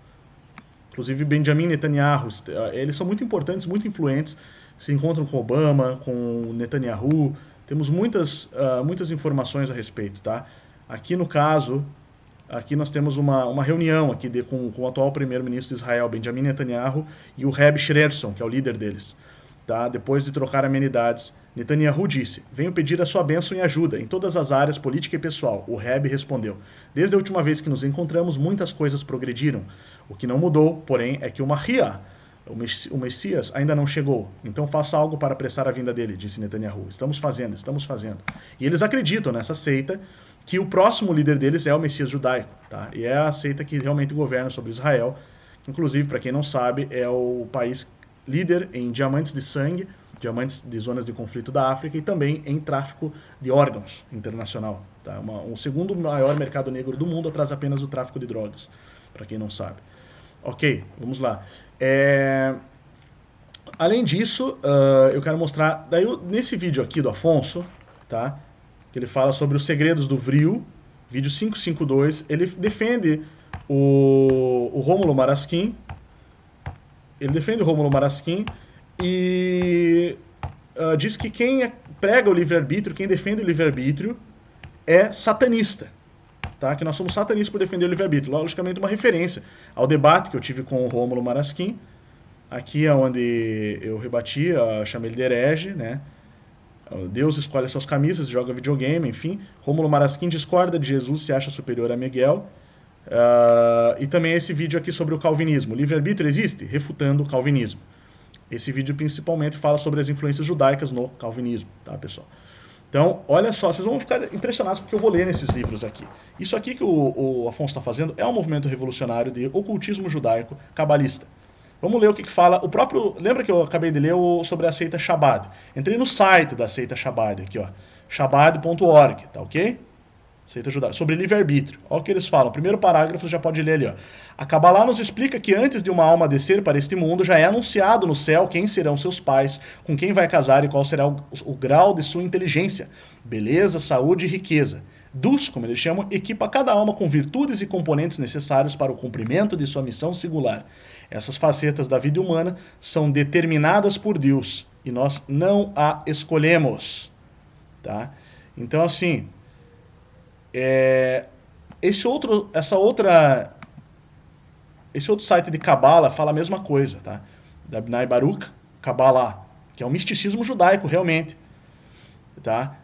Inclusive Benjamin Netanyahu, eles são muito importantes, muito influentes, se encontram com Obama, com Netanyahu, temos muitas informações a respeito. Tá? Aqui no caso, aqui nós temos uma reunião aqui com o atual primeiro-ministro de Israel, Benjamin Netanyahu, e o Reb Schneerson, que é o líder deles. Tá? Depois de trocar amenidades, Netanyahu disse: venho pedir a sua bênção e ajuda em todas as áreas, política e pessoal. O Reb respondeu: desde a última vez que nos encontramos, muitas coisas progrediram. O que não mudou, porém, é que o Mahia, o Messias, ainda não chegou. Então faça algo para apressar a vinda dele, disse Netanyahu. Estamos fazendo. E eles acreditam nessa seita que o próximo líder deles é o Messias judaico. Tá? E é a seita que realmente governa sobre Israel. Inclusive, para quem não sabe, é o país líder em diamantes de sangue, diamantes de zonas de conflito da África e também em tráfico de órgãos internacional. Tá? O segundo maior mercado negro do mundo, atrás apenas do tráfico de drogas, para quem não sabe. Ok, vamos lá. Além disso, eu quero mostrar, nesse vídeo aqui do Afonso, tá? Que ele fala sobre os segredos do Vril, vídeo 552, ele defende o Rômulo Marasquim, e diz que quem prega o livre-arbítrio, quem defende o livre-arbítrio, é satanista. Tá? Que nós somos satanistas por defender o livre-arbítrio. Logicamente, uma referência ao debate que eu tive com o Rômulo Marasquim. Aqui é onde eu rebati, chamei ele de herege, né? Deus escolhe as suas camisas, joga videogame, enfim. Rômulo Marasquim discorda de Jesus, se acha superior a Miguel. E também esse vídeo aqui sobre o calvinismo. O livre-arbítrio existe? Refutando o calvinismo. Esse vídeo principalmente fala sobre as influências judaicas no calvinismo, tá, pessoal? Então, olha só, vocês vão ficar impressionados porque eu vou ler nesses livros aqui. Isso aqui que o Afonso está fazendo é um movimento revolucionário de ocultismo judaico cabalista. Vamos ler o que fala o próprio... Lembra que eu acabei de ler sobre a seita Chabad? Entrei no site da seita Chabad aqui, ó. Chabad.org, tá ok? Seita judaica. Sobre livre-arbítrio. Olha o que eles falam. O primeiro parágrafo já pode ler ali, ó. A Kabbalah nos explica que antes de uma alma descer para este mundo, já é anunciado no céu quem serão seus pais, com quem vai casar e qual será o grau de sua inteligência, beleza, saúde e riqueza. Dus, como eles chamam, equipa cada alma com virtudes e componentes necessários para o cumprimento de sua missão singular. Essas facetas da vida humana são determinadas por Deus e nós não a escolhemos. Tá? Então, assim, esse outro site de Kabbalah fala a mesma coisa, tá? Da Bnai Baruch, Kabbalah, que é um misticismo judaico, realmente. Tá?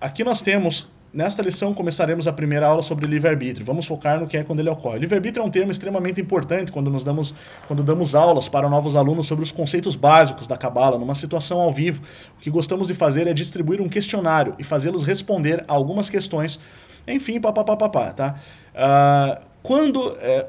Aqui nós temos, nesta lição, começaremos a primeira aula sobre livre-arbítrio. Vamos focar no que é quando ele ocorre. Livre-arbítrio é um termo extremamente importante quando damos aulas para novos alunos sobre os conceitos básicos da Kabbalah, numa situação ao vivo. O que gostamos de fazer é distribuir um questionário e fazê-los responder a algumas questões. Enfim, tá?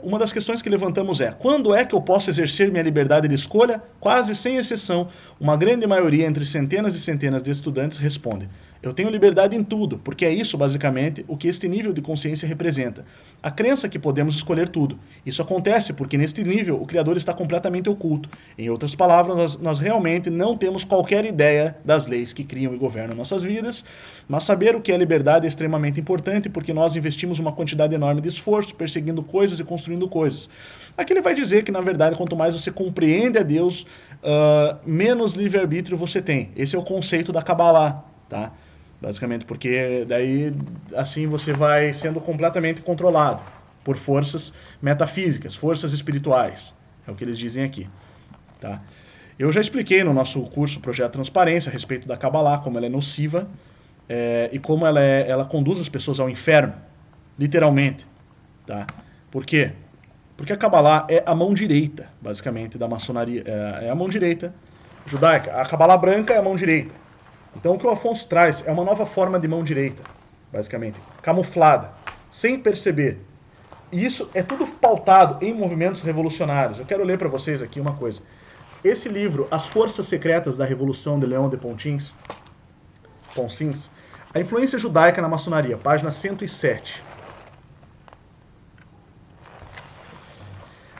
Uma das questões que levantamos é: quando é que eu posso exercer minha liberdade de escolha? Quase sem exceção, uma grande maioria, entre centenas e centenas de estudantes, responde: Eu tenho liberdade em tudo, porque é isso, basicamente, o que este nível de consciência representa. A crença que podemos escolher tudo. Isso acontece porque, neste nível, o Criador está completamente oculto. Em outras palavras, nós realmente não temos qualquer ideia das leis que criam e governam nossas vidas, mas saber o que é liberdade é extremamente importante, porque nós investimos uma quantidade enorme de esforço, perseguindo coisas e construindo coisas. Aqui ele vai dizer que, na verdade, quanto mais você compreende a Deus, menos livre-arbítrio você tem. Esse é o conceito da Kabbalah, tá? Basicamente, porque daí assim você vai sendo completamente controlado por forças metafísicas, forças espirituais. É o que eles dizem aqui. Tá? Eu já expliquei no nosso curso Projeto Transparência a respeito da Kabbalah, como ela é nociva e como ela conduz as pessoas ao inferno, literalmente. Tá? Por quê? Porque a Kabbalah é a mão direita, basicamente, da maçonaria. É a mão direita judaica. A Kabbalah branca é a mão direita. Então o que o Afonso traz é uma nova forma de mão direita, basicamente, camuflada, sem perceber. E isso é tudo pautado em movimentos revolucionários. Eu quero ler para vocês aqui uma coisa. Esse livro, As Forças Secretas da Revolução de Leão de Poncins, a influência judaica na maçonaria, página 107.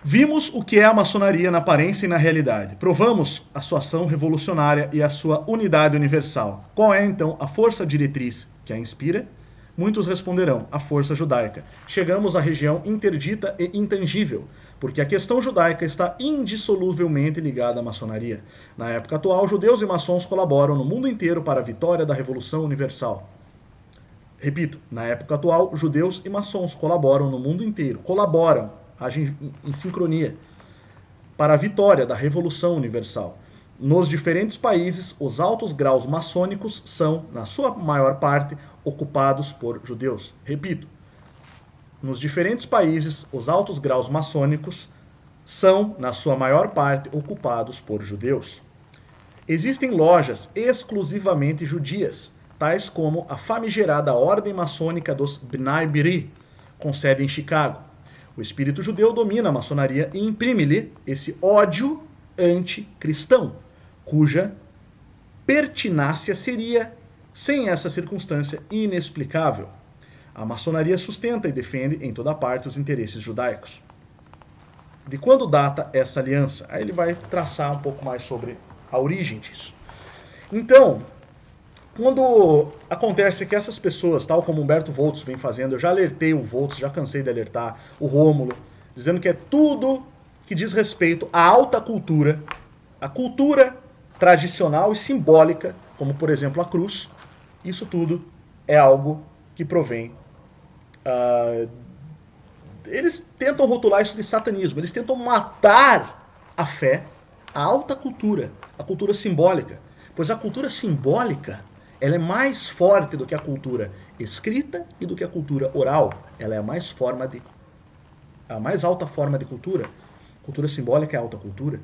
Vimos o que é a maçonaria na aparência e na realidade. Provamos a sua ação revolucionária e a sua unidade universal. Qual é, então, a força diretriz que a inspira? Muitos responderão, a força judaica. Chegamos à região interdita e intangível, porque a questão judaica está indissoluvelmente ligada à maçonaria. Na época atual, judeus e maçons colaboram no mundo inteiro para a vitória da Revolução Universal. Repito, na época atual, judeus e maçons colaboram no mundo inteiro. Agem em sincronia para a vitória da Revolução Universal. Nos diferentes países, os altos graus maçônicos são, na sua maior parte, ocupados por judeus. Repito, nos diferentes países, os altos graus maçônicos são, na sua maior parte, ocupados por judeus. Existem lojas exclusivamente judias, tais como a famigerada Ordem Maçônica dos Bnai B'rith, com sede em Chicago. O espírito judeu domina a maçonaria e imprime-lhe esse ódio anticristão, cuja pertinácia seria, sem essa circunstância, inexplicável. A maçonaria sustenta e defende em toda parte os interesses judaicos. De quando data essa aliança? Aí ele vai traçar um pouco mais sobre a origem disso. Então, quando acontece que essas pessoas, tal como Humberto Volz vem fazendo, eu já alertei o Volz, já cansei de alertar o Rômulo, dizendo que é tudo que diz respeito à alta cultura, a cultura tradicional e simbólica, como por exemplo a cruz, isso tudo é algo que provém. Eles tentam rotular isso de satanismo, eles tentam matar a fé, a alta cultura, a cultura simbólica, pois a cultura simbólica ela é mais forte do que a cultura escrita e do que a cultura oral. Ela é a mais alta forma de cultura. Cultura simbólica é alta cultura.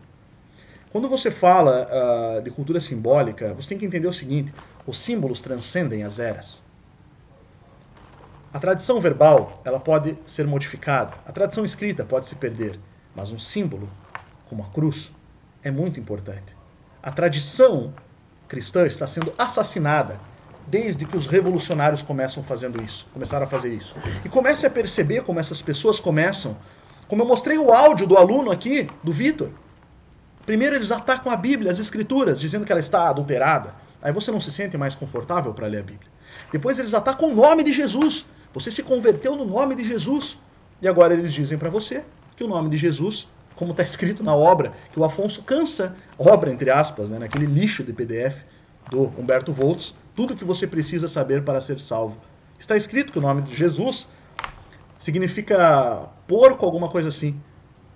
Quando você fala de cultura simbólica, você tem que entender o seguinte: os símbolos transcendem as eras. A tradição verbal ela pode ser modificada. A tradição escrita pode se perder. Mas um símbolo, como a cruz, é muito importante. A tradição cristã está sendo assassinada desde que os revolucionários começaram a fazer isso. E comece a perceber como essas pessoas começam, como eu mostrei o áudio do aluno aqui, do Vitor. Primeiro eles atacam a Bíblia, as Escrituras, dizendo que ela está adulterada. Aí você não se sente mais confortável para ler a Bíblia. Depois eles atacam o nome de Jesus. Você se converteu no nome de Jesus. E agora eles dizem para você que o nome de Jesus, como está escrito na obra, que o Afonso cansa, obra entre aspas, né, naquele lixo de PDF do Humberto Volz, tudo que você precisa saber para ser salvo. Está escrito que o nome de Jesus significa porco, alguma coisa assim,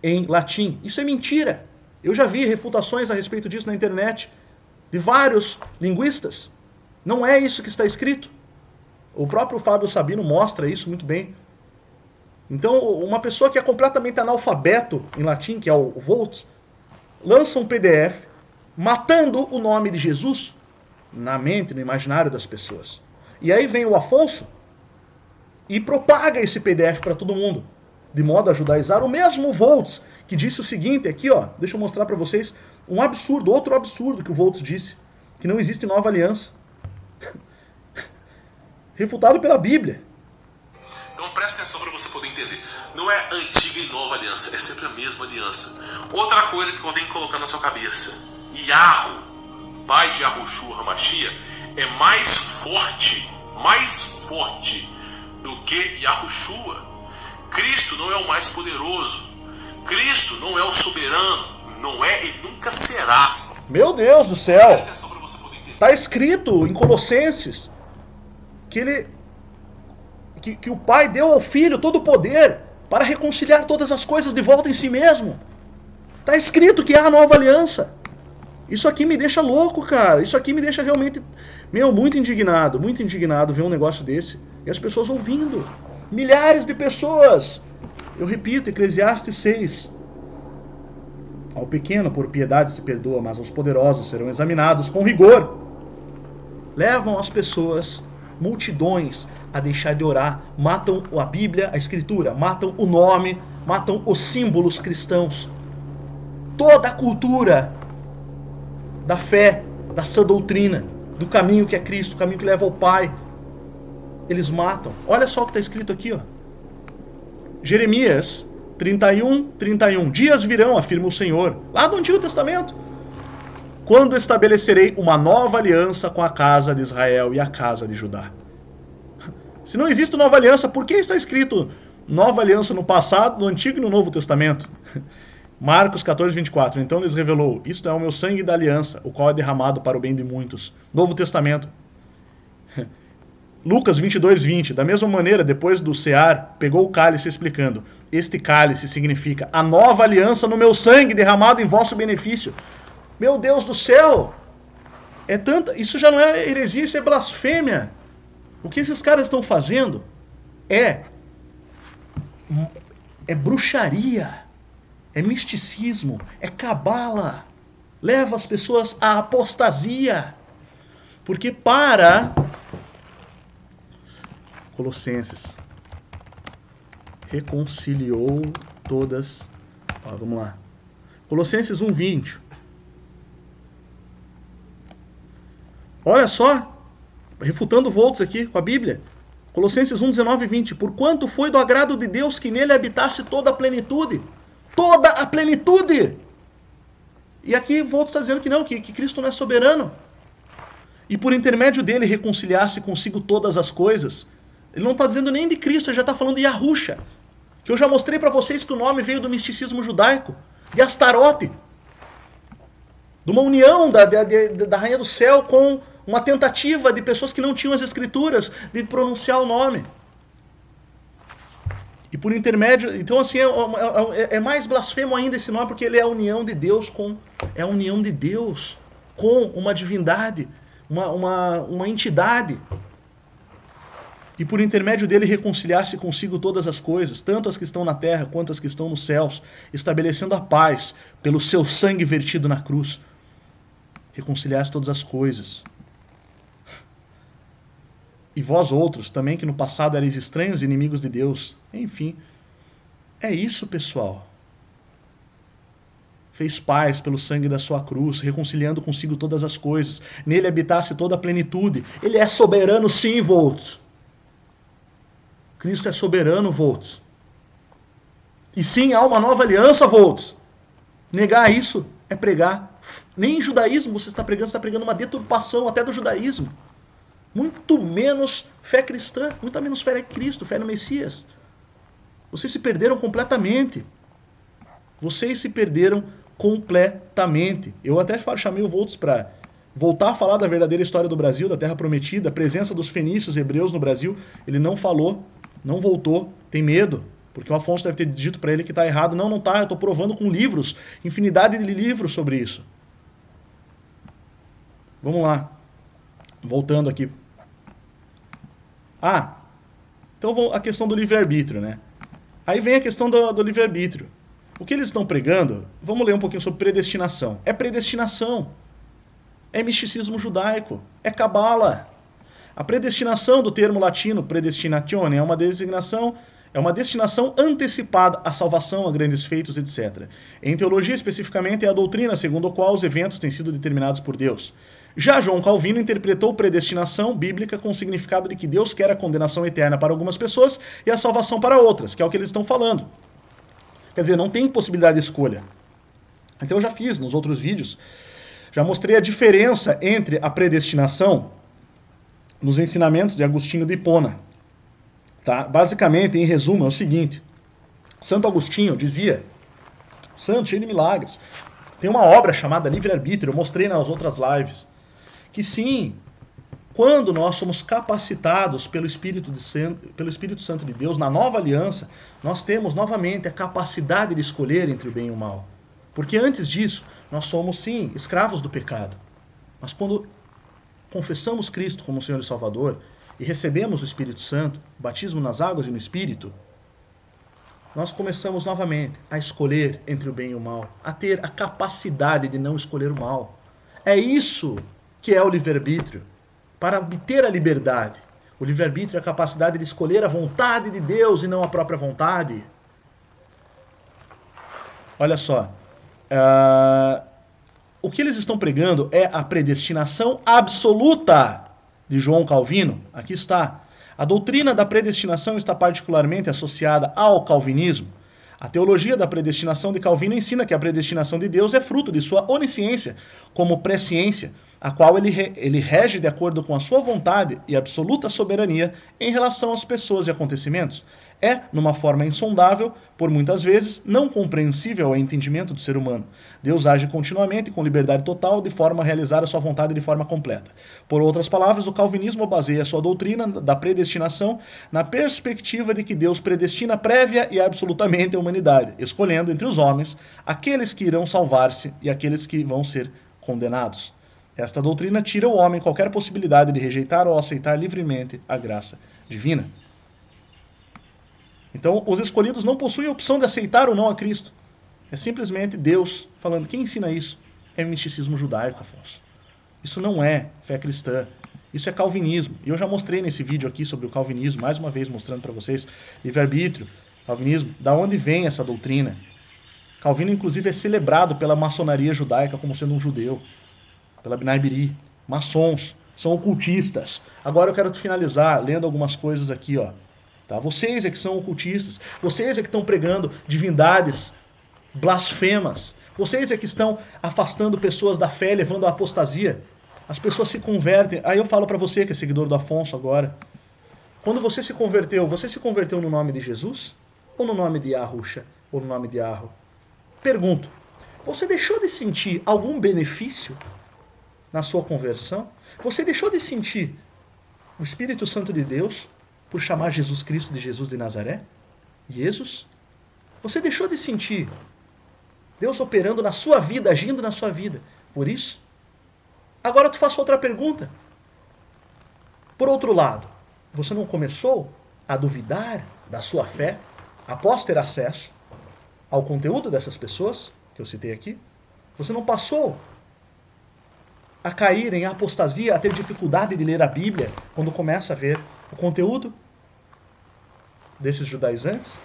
em latim. Isso é mentira. Eu já vi refutações a respeito disso na internet, de vários linguistas. Não é isso que está escrito. O próprio Fábio Sabino mostra isso muito bem. Então, uma pessoa que é completamente analfabeto em latim, que é o Volz, lança um PDF matando o nome de Jesus na mente, no imaginário das pessoas. E aí vem o Afonso e propaga esse PDF para todo mundo, de modo a judaizar o mesmo Volz, que disse o seguinte, aqui ó, deixa eu mostrar para vocês um absurdo, outro absurdo que o Volz disse, que não existe nova aliança. refutado pela Bíblia. Então presta atenção para você poder entender. Não é antiga e nova aliança, é sempre a mesma aliança. Outra coisa que eu tenho que colocar na sua cabeça: Yahweh, pai de Yahushua HaMashiach, é mais forte do que Yahushua. Cristo não é o mais poderoso. Cristo não é o soberano. Não é e nunca será. Meu Deus do céu! Presta atenção para você poder entender. Está escrito em Colossenses que o Pai deu ao Filho todo o poder para reconciliar todas as coisas de volta em si mesmo. Está escrito que há a nova aliança. Isso aqui me deixa louco, cara. Isso aqui me deixa realmente, muito indignado ver um negócio desse. E as pessoas ouvindo. Milhares de pessoas. Eu repito, Eclesiastes 6. Ao pequeno por piedade se perdoa, mas os poderosos serão examinados com rigor. Levam as pessoas, multidões, a deixar de orar. Matam a Bíblia, a Escritura. Matam o nome, matam os símbolos cristãos. Toda a cultura da fé, da sã doutrina, do caminho que é Cristo, o caminho que leva ao Pai. Eles matam. Olha só o que está escrito aqui, ó. Jeremias 31. Dias virão, afirma o Senhor, lá do Antigo Testamento, quando estabelecerei uma nova aliança com a casa de Israel e a casa de Judá. Se não existe nova aliança, por que está escrito nova aliança no passado, no Antigo e no Novo Testamento? Marcos 14:24. Então lhes revelou: isto é o meu sangue da aliança, o qual é derramado para o bem de muitos. Novo Testamento. Lucas 22:20. Da mesma maneira, depois do cear, pegou o cálice explicando: este cálice significa a nova aliança no meu sangue derramado em vosso benefício. Meu Deus do céu! Isso já não é heresia, isso é blasfêmia. O que esses caras estão fazendo é bruxaria, é misticismo, é cabala. Leva as pessoas à apostasia. Porque Colossenses reconciliou todas. Vamos lá. Colossenses 1:20. Olha só, refutando Volts aqui com a Bíblia. Colossenses 1:19 e 20. Porquanto foi do agrado de Deus que nele habitasse toda a plenitude. Toda a plenitude! E aqui Volts está dizendo que não, que Cristo não é soberano. E por intermédio dele reconciliasse consigo todas as coisas. Ele não está dizendo nem de Cristo, ele já está falando de Yahusha. Que eu já mostrei para vocês que o nome veio do misticismo judaico, de Astarote. De uma união da Rainha do Céu com uma tentativa de pessoas que não tinham as escrituras de pronunciar o nome. E por intermédio... Então assim, é mais blasfemo ainda esse nome, porque ele é a união de Deus com... É a união de Deus com uma divindade, uma entidade. E por intermédio dele reconciliasse consigo todas as coisas, tanto as que estão na terra quanto as que estão nos céus, estabelecendo a paz pelo seu sangue vertido na cruz. Reconciliasse todas as coisas. E vós outros, também que no passado erais estranhos e inimigos de Deus. Enfim, é isso, pessoal. Fez paz pelo sangue da sua cruz, reconciliando consigo todas as coisas. Nele habitasse toda a plenitude. Ele é soberano, sim, Volts. Cristo é soberano, Volts. E sim, há uma nova aliança, Volts. Negar isso é pregar. Nem em judaísmo você está pregando uma deturpação até do judaísmo. Muito menos fé cristã, muito menos fé em Cristo, fé no Messias. Vocês se perderam completamente. Vocês se perderam completamente. Eu até chamei o Volts para voltar a falar da verdadeira história do Brasil, da Terra Prometida, a presença dos fenícios hebreus no Brasil. Ele não falou, não voltou, tem medo, porque o Afonso deve ter dito para ele que está errado. Não está, eu estou provando com livros, infinidade de livros sobre isso. Vamos lá, voltando aqui. Então a questão do livre-arbítrio, né? Aí vem a questão do livre-arbítrio. O que eles estão pregando, vamos ler um pouquinho sobre predestinação. É predestinação. É misticismo judaico. É cabala. A predestinação do termo latino, predestinatione, é uma destinação antecipada à salvação, a grandes feitos, etc. Em teologia, especificamente, é a doutrina segundo a qual os eventos têm sido determinados por Deus. Já João Calvino interpretou predestinação bíblica com o significado de que Deus quer a condenação eterna para algumas pessoas e a salvação para outras, que é o que eles estão falando. Quer dizer, não tem possibilidade de escolha. Então eu já fiz nos outros vídeos, já mostrei a diferença entre a predestinação nos ensinamentos de Agostinho de Hipona. Tá? Basicamente, em resumo, é o seguinte. Santo Agostinho dizia, santo, cheio de milagres, tem uma obra chamada Livre-Arbítrio, eu mostrei nas outras lives, que sim, quando nós somos capacitados pelo Espírito Santo de Deus, na nova aliança, nós temos novamente a capacidade de escolher entre o bem e o mal. Porque antes disso, nós somos sim escravos do pecado. Mas quando confessamos Cristo como Senhor e Salvador e recebemos o Espírito Santo, o batismo nas águas e no Espírito, nós começamos novamente a escolher entre o bem e o mal, a ter a capacidade de não escolher o mal. É isso que é o livre-arbítrio. Para obter a liberdade, o livre-arbítrio é a capacidade de escolher a vontade de Deus e não a própria vontade. Olha só, o que eles estão pregando é a predestinação absoluta de João Calvino. Aqui está. A doutrina da predestinação está particularmente associada ao calvinismo. A teologia da predestinação de Calvino ensina que a predestinação de Deus é fruto de sua onisciência, como presciência, a qual ele rege de acordo com a sua vontade e absoluta soberania em relação às pessoas e acontecimentos. É, numa forma insondável, por muitas vezes, não compreensível ao entendimento do ser humano. Deus age continuamente com liberdade total, de forma a realizar a sua vontade de forma completa. Por outras palavras, o calvinismo baseia sua doutrina da predestinação na perspectiva de que Deus predestina prévia e absolutamente a humanidade, escolhendo entre os homens aqueles que irão salvar-se e aqueles que vão ser condenados. Esta doutrina tira ao homem qualquer possibilidade de rejeitar ou aceitar livremente a graça divina. Então, os escolhidos não possuem a opção de aceitar ou não a Cristo. É simplesmente Deus falando. Quem ensina isso? É o misticismo judaico, Afonso. Isso não é fé cristã. Isso é calvinismo. E eu já mostrei nesse vídeo aqui sobre o calvinismo, mais uma vez mostrando para vocês, livre-arbítrio, calvinismo, da onde vem essa doutrina. Calvino, inclusive, é celebrado pela maçonaria judaica como sendo um judeu, pela Bnai B'rith, maçons, são ocultistas. Agora eu quero finalizar lendo algumas coisas aqui, ó. Tá? Vocês é que são ocultistas, vocês é que estão pregando divindades blasfemas, vocês é que estão afastando pessoas da fé, levando à apostasia. As pessoas se convertem. Aí eu falo para você que é seguidor do Afonso agora. Quando você se converteu no nome de Jesus? Ou no nome de Yahusha? Ou no nome de Yahoo? Pergunto, você deixou de sentir algum benefício na sua conversão? Você deixou de sentir o Espírito Santo de Deus por chamar Jesus Cristo de Jesus de Nazaré? Jesus? Você deixou de sentir Deus operando na sua vida, agindo na sua vida por isso? Agora eu te faço outra pergunta. Por outro lado, você não começou a duvidar da sua fé após ter acesso ao conteúdo dessas pessoas que eu citei aqui? Você não passou a cair em apostasia, a ter dificuldade de ler a Bíblia quando começa a ver o conteúdo desses judaizantes,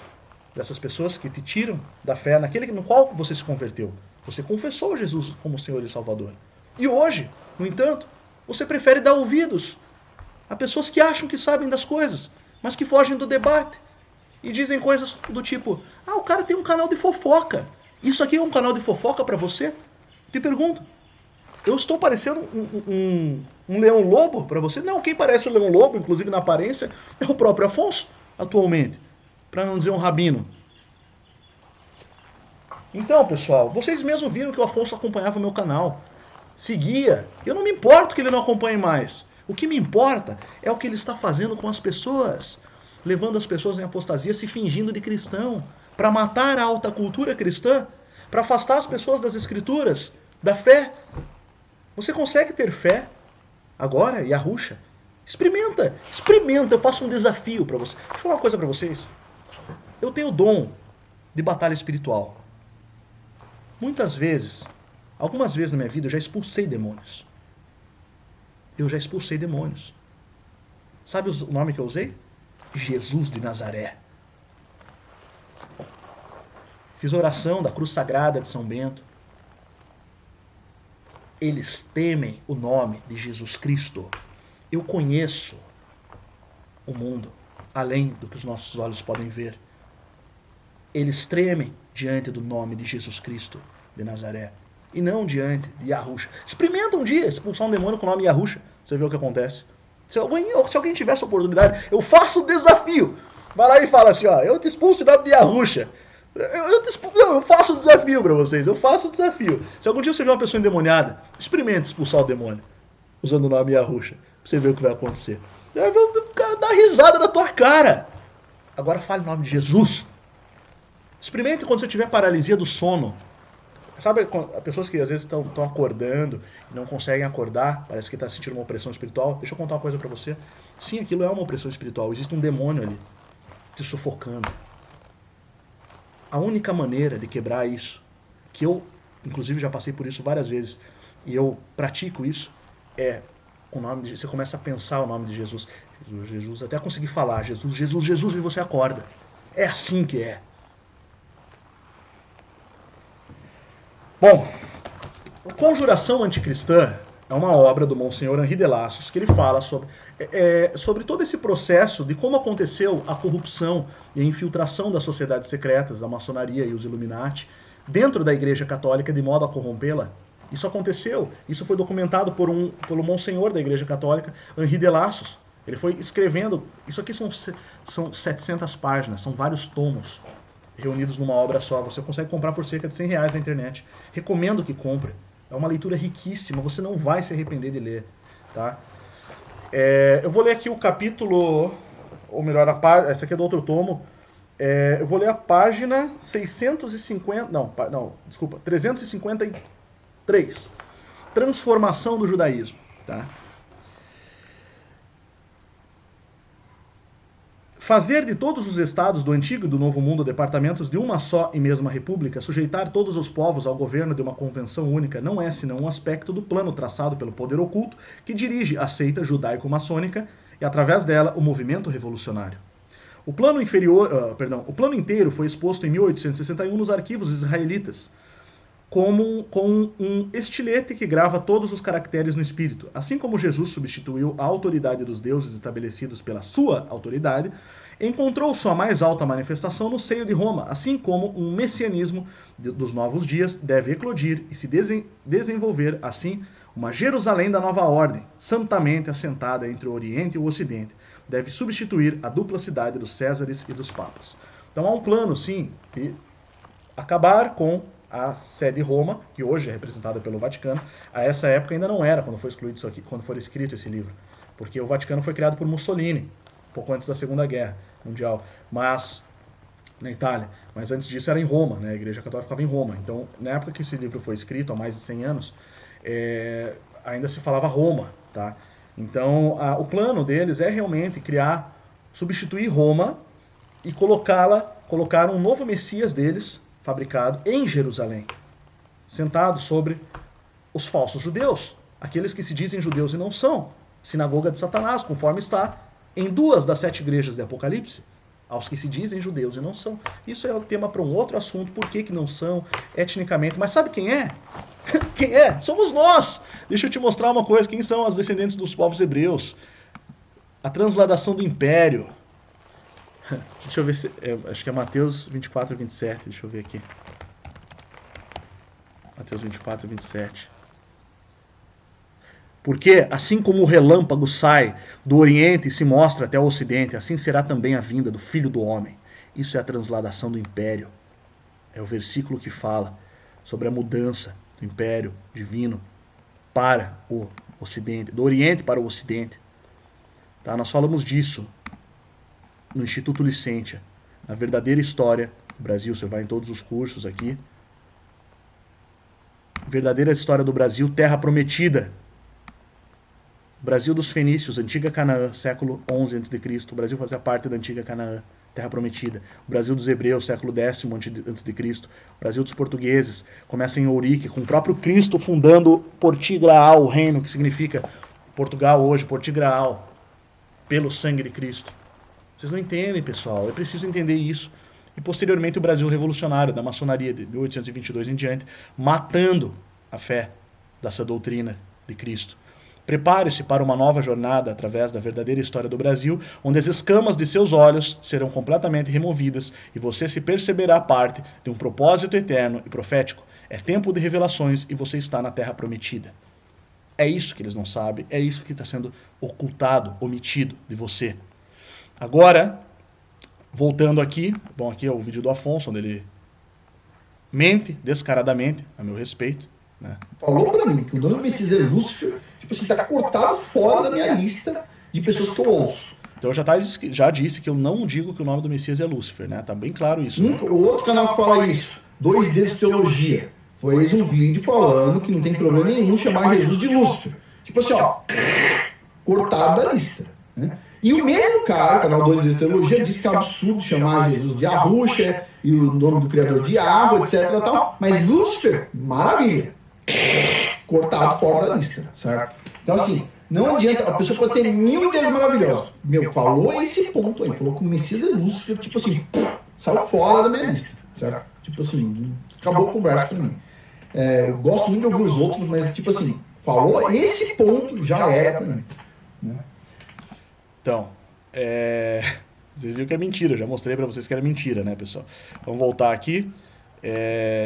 dessas pessoas que te tiram da fé naquele no qual você se converteu? Você confessou Jesus como Senhor e Salvador. E hoje, no entanto, você prefere dar ouvidos a pessoas que acham que sabem das coisas, mas que fogem do debate e dizem coisas do tipo: ah, o cara tem um canal de fofoca. Isso aqui é um canal de fofoca para você? Te pergunto, eu estou parecendo um leão lobo para você? Não, quem parece o leão lobo, inclusive na aparência, é o próprio Afonso, atualmente, para não dizer um rabino. Então, pessoal, vocês mesmos viram que o Afonso acompanhava o meu canal, seguia. Eu não me importo que ele não acompanhe mais. O que me importa é o que ele está fazendo com as pessoas, levando as pessoas em apostasia, se fingindo de cristão, para matar a alta cultura cristã, para afastar as pessoas das escrituras, da fé. Você consegue ter fé agora, Yahusha? Experimenta, eu faço um desafio para você. Deixa eu falar uma coisa para vocês. Eu tenho o dom de batalha espiritual. Muitas vezes, algumas vezes na minha vida, eu já expulsei demônios. Sabe o nome que eu usei? Jesus de Nazaré. Fiz oração da Cruz Sagrada de São Bento. Eles temem o nome de Jesus Cristo. Eu conheço o mundo além do que os nossos olhos podem ver. Eles tremem diante do nome de Jesus Cristo de Nazaré e não diante de Yahusha. Experimenta um dia expulsar um demônio com o nome Yahusha, você vê o que acontece. Se alguém tivesse a oportunidade, eu faço o desafio. Vai lá e fala assim, ó, eu te expulso em nome de Yahusha. Eu faço o desafio pra vocês, eu faço o desafio. Se algum dia você vê uma pessoa endemoniada, experimente expulsar o demônio usando o nome Yahusha, pra você ver o que vai acontecer. O cara dá risada na tua cara. Agora fale o nome de Jesus. Experimente quando você tiver paralisia do sono. Sabe, pessoas que às vezes estão acordando e não conseguem acordar, parece que está sentindo uma opressão espiritual. Deixa eu contar uma coisa para você. Sim, aquilo é uma opressão espiritual. Existe um demônio ali, te sufocando. A única maneira de quebrar isso, que eu, inclusive, já passei por isso várias vezes, e eu pratico isso, é o nome de, você começa a pensar o nome de Jesus. Jesus, Jesus, até conseguir falar Jesus, Jesus, Jesus, e você acorda. É assim que é. Bom, Conjuração Anticristã é uma obra do Monsenhor Henri de Lassos, que ele fala sobre todo esse processo de como aconteceu a corrupção e a infiltração das sociedades secretas, a maçonaria e os Illuminati, dentro da Igreja Católica, de modo a corrompê-la. Isso aconteceu, isso foi documentado pelo Monsenhor da Igreja Católica, Henri de Lassos. Ele foi escrevendo, isso aqui são 700 páginas, são vários tomos reunidos numa obra só. Você consegue comprar por cerca de R$100 na internet. Recomendo que compre. É uma leitura riquíssima, você não vai se arrepender de ler. Tá? Eu vou ler aqui o capítulo, ou melhor, essa aqui é do outro tomo. Eu vou ler a página 353. Transformação do judaísmo. Tá? Fazer de todos os estados do Antigo e do Novo Mundo departamentos de uma só e mesma república, sujeitar todos os povos ao governo de uma convenção única, não é senão um aspecto do plano traçado pelo poder oculto que dirige a seita judaico-maçônica e, através dela, o movimento revolucionário. O plano inteiro foi exposto em 1861 nos arquivos israelitas, com um estilete que grava todos os caracteres no espírito. Assim como Jesus substituiu a autoridade dos deuses estabelecidos pela sua autoridade, encontrou sua mais alta manifestação no seio de Roma, assim como um messianismo dos novos dias deve eclodir e se desenvolver, assim, uma Jerusalém da nova ordem, santamente assentada entre o Oriente e o Ocidente, deve substituir a dupla cidade dos Césares e dos Papas. Então há um plano, sim, de acabar com a sede Roma, que hoje é representada pelo Vaticano. A essa época ainda não era, quando foi excluído isso aqui, quando foi escrito esse livro, porque o Vaticano foi criado por Mussolini, pouco antes da Segunda Guerra Mundial, mas na Itália. Mas antes disso era em Roma, né? A Igreja Católica ficava em Roma. Então, na época que esse livro foi escrito, há mais de 100 anos, ainda se falava Roma, tá? Então, o plano deles é realmente substituir Roma e colocar um novo Messias deles, fabricado em Jerusalém, sentado sobre os falsos judeus, aqueles que se dizem judeus e não são, sinagoga de Satanás, conforme está em 2 das 7 igrejas de Apocalipse, aos que se dizem judeus e não são. Isso é o tema para um outro assunto, por que não são etnicamente, mas sabe quem é? Quem é? Somos nós! Deixa eu te mostrar uma coisa, quem são os descendentes dos povos hebreus? A transladação do império. Deixa eu ver se... acho que é Mateus 24 e 27. Deixa eu ver aqui. Mateus 24 e 27. Porque, assim como o relâmpago sai do Oriente e se mostra até o Ocidente, assim será também a vinda do Filho do Homem. Isso é a transladação do império. É o versículo que fala sobre a mudança do império divino para o Ocidente, do Oriente para o Ocidente. Tá? Nós falamos disso no Instituto Licentia, na verdadeira história do Brasil. Você vai em todos os cursos aqui. Verdadeira história do Brasil, terra prometida. Brasil dos fenícios, antiga Canaã, século 11 a.C. O Brasil fazia parte da antiga Canaã, terra prometida. O Brasil dos hebreus, século 10 a.C. O Brasil dos portugueses, começa em Ourique, com o próprio Cristo fundando Portugal, o reino, que significa Portugal hoje, Portugal, pelo sangue de Cristo. Vocês não entendem, pessoal. É preciso entender isso. E posteriormente o Brasil revolucionário, da maçonaria, de 1822 em diante, matando a fé dessa doutrina de Cristo. Prepare-se para uma nova jornada através da verdadeira história do Brasil, onde as escamas de seus olhos serão completamente removidas e você se perceberá parte de um propósito eterno e profético. É tempo de revelações e você está na Terra Prometida. É isso que eles não sabem, é isso que está sendo ocultado, omitido de você. Agora, voltando aqui, bom, aqui é o vídeo do Afonso, onde ele mente descaradamente, a meu respeito, né? Falou pra mim que o nome do Messias é Lúcifer, tipo assim, tá cortado fora da minha lista de pessoas que eu ouço. Então já disse que eu não digo que o nome do Messias é Lúcifer, né? Tá bem claro isso. Né? O outro canal que fala isso, 2 Dedos Teologia, fez um vídeo falando que não tem problema nenhum chamar Jesus de Lúcifer. Tipo assim, ó, cortado da lista, né? E o mesmo cara, o canal 2 Dedos Teologia, disse que é absurdo chamar Jesus de Yahusha e o nome do criador de Yahweh, etc. Tal. Mas Lúcifer, maravilha, cortado fora da lista, certo? Então assim, não adianta, a pessoa pode ter 1000 ideias maravilhosas. Meu, falou esse ponto aí, falou que o Messias é Lúcifer, tipo assim, saiu fora da minha lista, certo? Tipo assim, acabou a conversa com mim. Eu gosto muito de ouvir os outros, mas tipo assim, falou esse ponto, já era pra mim, né? Então, vocês viram que é mentira, já mostrei pra vocês que era mentira, né, pessoal? Vamos voltar aqui.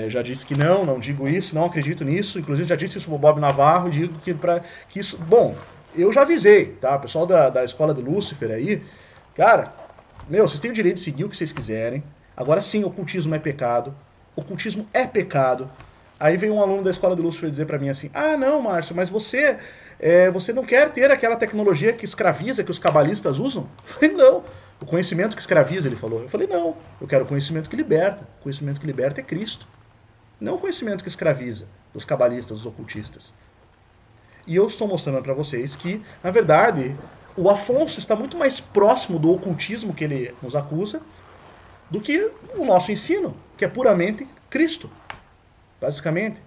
Já disse que não digo isso, não acredito nisso. Inclusive já disse isso pro Bob Navarro, digo que isso... Bom, eu já avisei, tá? O pessoal da escola de Lúcifer aí, cara, vocês têm o direito de seguir o que vocês quiserem. Agora sim, ocultismo é pecado. Ocultismo é pecado. Aí vem um aluno da escola de Lúcifer dizer pra mim assim, não, Márcio, mas você não quer ter aquela tecnologia que escraviza, que os cabalistas usam? Eu falei, não. O conhecimento que escraviza, ele falou. Eu falei, não, eu quero o conhecimento que liberta. O conhecimento que liberta é Cristo. Não o conhecimento que escraviza, dos cabalistas, dos ocultistas. E eu estou mostrando para vocês que, na verdade, o Afonso está muito mais próximo do ocultismo que ele nos acusa do que o nosso ensino, que é puramente Cristo. Basicamente,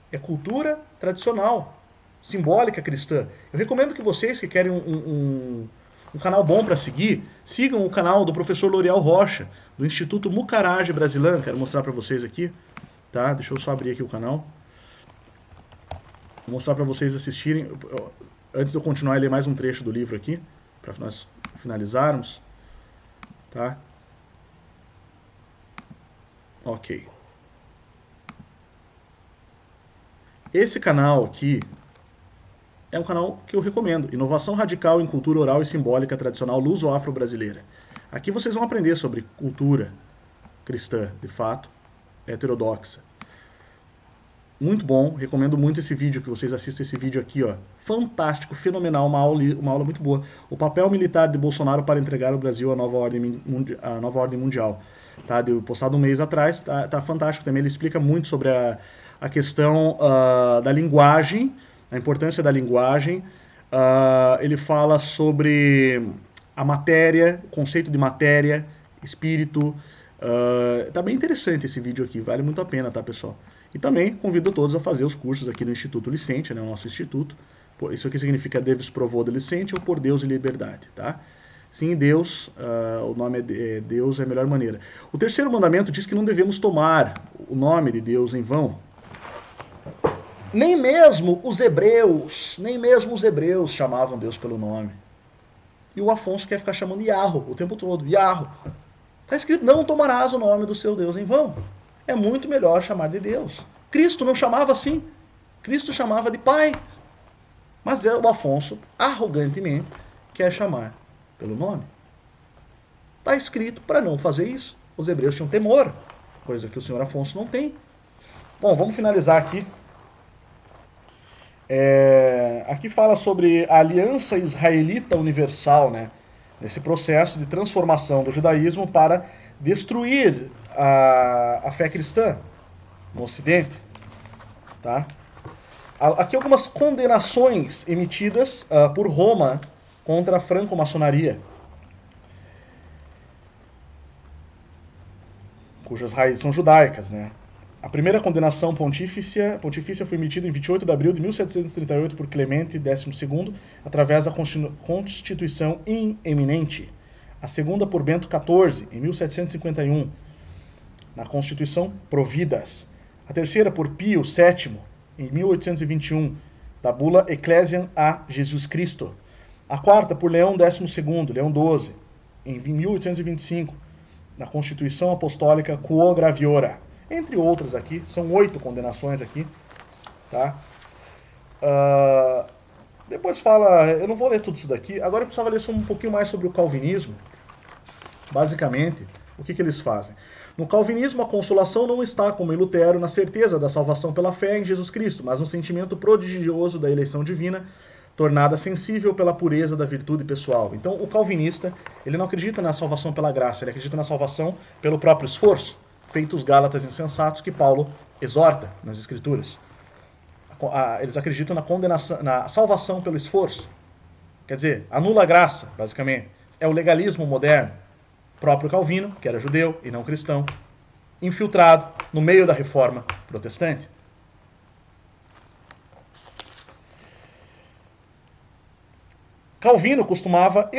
é cultura tradicional, simbólica cristã. Eu recomendo que vocês que querem um canal bom para seguir, sigam o canal do professor L'Oreal Rocha, do Instituto Mucarage Brasileiro. Quero mostrar para vocês aqui, tá? Deixa eu só abrir aqui o canal. Vou mostrar para vocês assistirem. Antes de eu continuar a ler mais um trecho do livro aqui, para nós finalizarmos, tá? Ok. Esse canal aqui é um canal que eu recomendo. Inovação radical em cultura oral e simbólica tradicional luso-afro-brasileira. Aqui vocês vão aprender sobre cultura cristã, de fato, heterodoxa. Muito bom, recomendo muito esse vídeo, que vocês assistam esse vídeo aqui, ó. Fantástico, fenomenal, uma aula muito boa. O papel militar de Bolsonaro para entregar ao Brasil a nova ordem mundial. Tá? Postado um mês atrás, tá fantástico também. Ele explica muito sobre a questão da linguagem, a importância da linguagem. Ele fala sobre a matéria, o conceito de matéria, espírito. Tá bem interessante esse vídeo aqui, vale muito a pena, tá, pessoal? E também convido todos a fazer os cursos aqui no Instituto Licente, né, o nosso instituto. Isso aqui significa Deus Provô de Licente ou Por Deus e Liberdade, tá? Sim, Deus, o nome é Deus é a melhor maneira. O terceiro mandamento diz que não devemos tomar o nome de Deus em vão. Nem mesmo os hebreus chamavam Deus pelo nome. E o Afonso quer ficar chamando Yahweh o tempo todo, Yahweh. Está escrito, não tomarás o nome do seu Deus em vão. É muito melhor chamar de Deus. Cristo não chamava assim. Cristo chamava de Pai. Mas o Afonso, arrogantemente, quer chamar pelo nome. Está escrito para não fazer isso. Os hebreus tinham temor, coisa que o senhor Afonso não tem. Bom, vamos finalizar aqui. Aqui fala sobre a aliança israelita universal, né? Nesse processo de transformação do judaísmo para destruir a fé cristã no Ocidente. Tá? Aqui algumas condenações emitidas por Roma contra a franco-maçonaria, cujas raízes são judaicas, né? A primeira condenação pontifícia foi emitida em 28 de abril de 1738 por Clemente XII, através da Constituição Eminente. A segunda por Bento XIV, em 1751, na Constituição Providas. A terceira por Pio VII, em 1821, da bula Ecclesiam a Jesus Cristo. A quarta por Leão XII, Leão XII, em 1825, na Constituição Apostólica Quo Graviora. Entre outras aqui, são 8 condenações aqui. Tá? Depois fala, eu não vou ler tudo isso daqui, agora eu precisava ler um pouquinho mais sobre o calvinismo. Basicamente, o que eles fazem? No calvinismo, a consolação não está, como em Lutero, na certeza da salvação pela fé em Jesus Cristo, mas no sentimento prodigioso da eleição divina, tornada sensível pela pureza da virtude pessoal. Então, o calvinista, ele não acredita na salvação pela graça, ele acredita na salvação pelo próprio esforço, feitos gálatas insensatos que Paulo exorta nas Escrituras. Eles acreditam na condenação, na salvação pelo esforço. Quer dizer, anula a graça, basicamente. É o legalismo moderno. Próprio Calvino, que era judeu e não cristão, infiltrado no meio da reforma protestante. Calvino costumava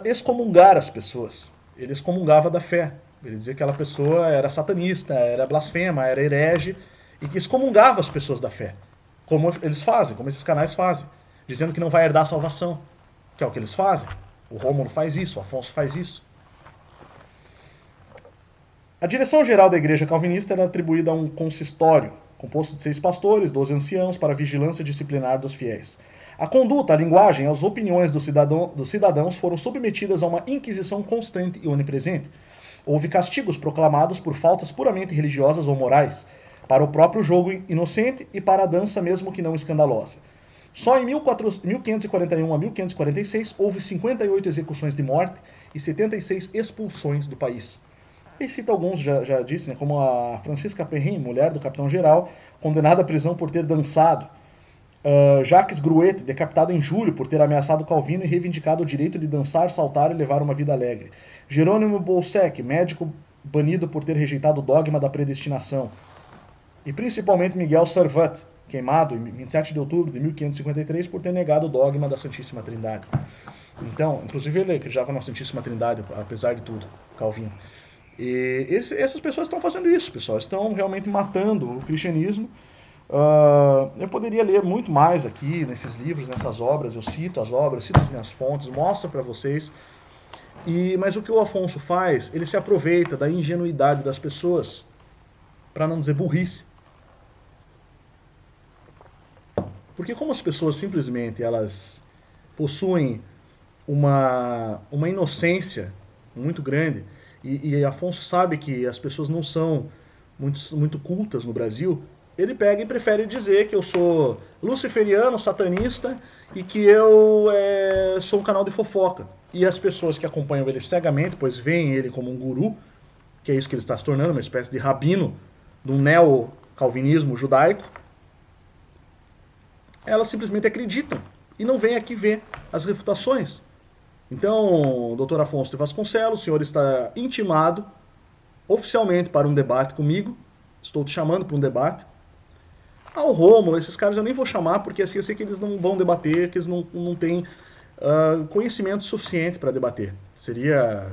excomungar as pessoas. Ele excomungava da fé. Ele dizia que aquela pessoa era satanista, era blasfema, era herege, e que excomungava as pessoas da fé. Como eles fazem, como esses canais fazem, dizendo que não vai herdar a salvação, que é o que eles fazem. O Rômulo faz isso, o Afonso faz isso. A direção geral da igreja calvinista era atribuída a um consistório, composto de 6 pastores, 12 anciãos, para a vigilância disciplinar dos fiéis. A conduta, a linguagem e as opiniões dos cidadãos foram submetidas a uma inquisição constante e onipresente. Houve castigos proclamados por faltas puramente religiosas ou morais, para o próprio jogo inocente e para a dança mesmo que não escandalosa. Só em 1541 a 1546 houve 58 execuções de morte e 76 expulsões do país. E cita alguns, já disse, né, como a Francisca Perrin, mulher do capitão-geral, condenada à prisão por ter dançado. Jacques Gruet, decapitado em julho por ter ameaçado Calvino e reivindicado o direito de dançar, saltar e levar uma vida alegre. Jerônimo Bolsec, médico banido por ter rejeitado o dogma da predestinação. E principalmente Miguel Servat, queimado em 27 de outubro de 1553 por ter negado o dogma da Santíssima Trindade. Então, inclusive ele acreditava na Santíssima Trindade, apesar de tudo, Calvino. E essas pessoas estão fazendo isso, pessoal. Estão realmente matando o cristianismo. Eu poderia ler muito mais aqui nesses livros, nessas obras. Eu cito as obras, cito as minhas fontes, mostro para vocês. Mas o que o Afonso faz, ele se aproveita da ingenuidade das pessoas, para não dizer burrice. Porque como as pessoas simplesmente elas possuem uma inocência muito grande, e Afonso sabe que as pessoas não são muito cultas no Brasil, ele pega e prefere dizer que eu sou luciferiano, satanista, e que eu sou um canal de fofoca. E as pessoas que acompanham ele cegamente, pois veem ele como um guru, que é isso que ele está se tornando, uma espécie de rabino, de um neo-calvinismo judaico, elas simplesmente acreditam e não vêm aqui ver as refutações. Então, doutor Afonso de Vasconcelos, o senhor está intimado oficialmente para um debate comigo. Estou te chamando para um debate. O Rômulo, esses caras eu nem vou chamar, porque assim eu sei que eles não vão debater, que eles não têm conhecimento suficiente para debater. Seria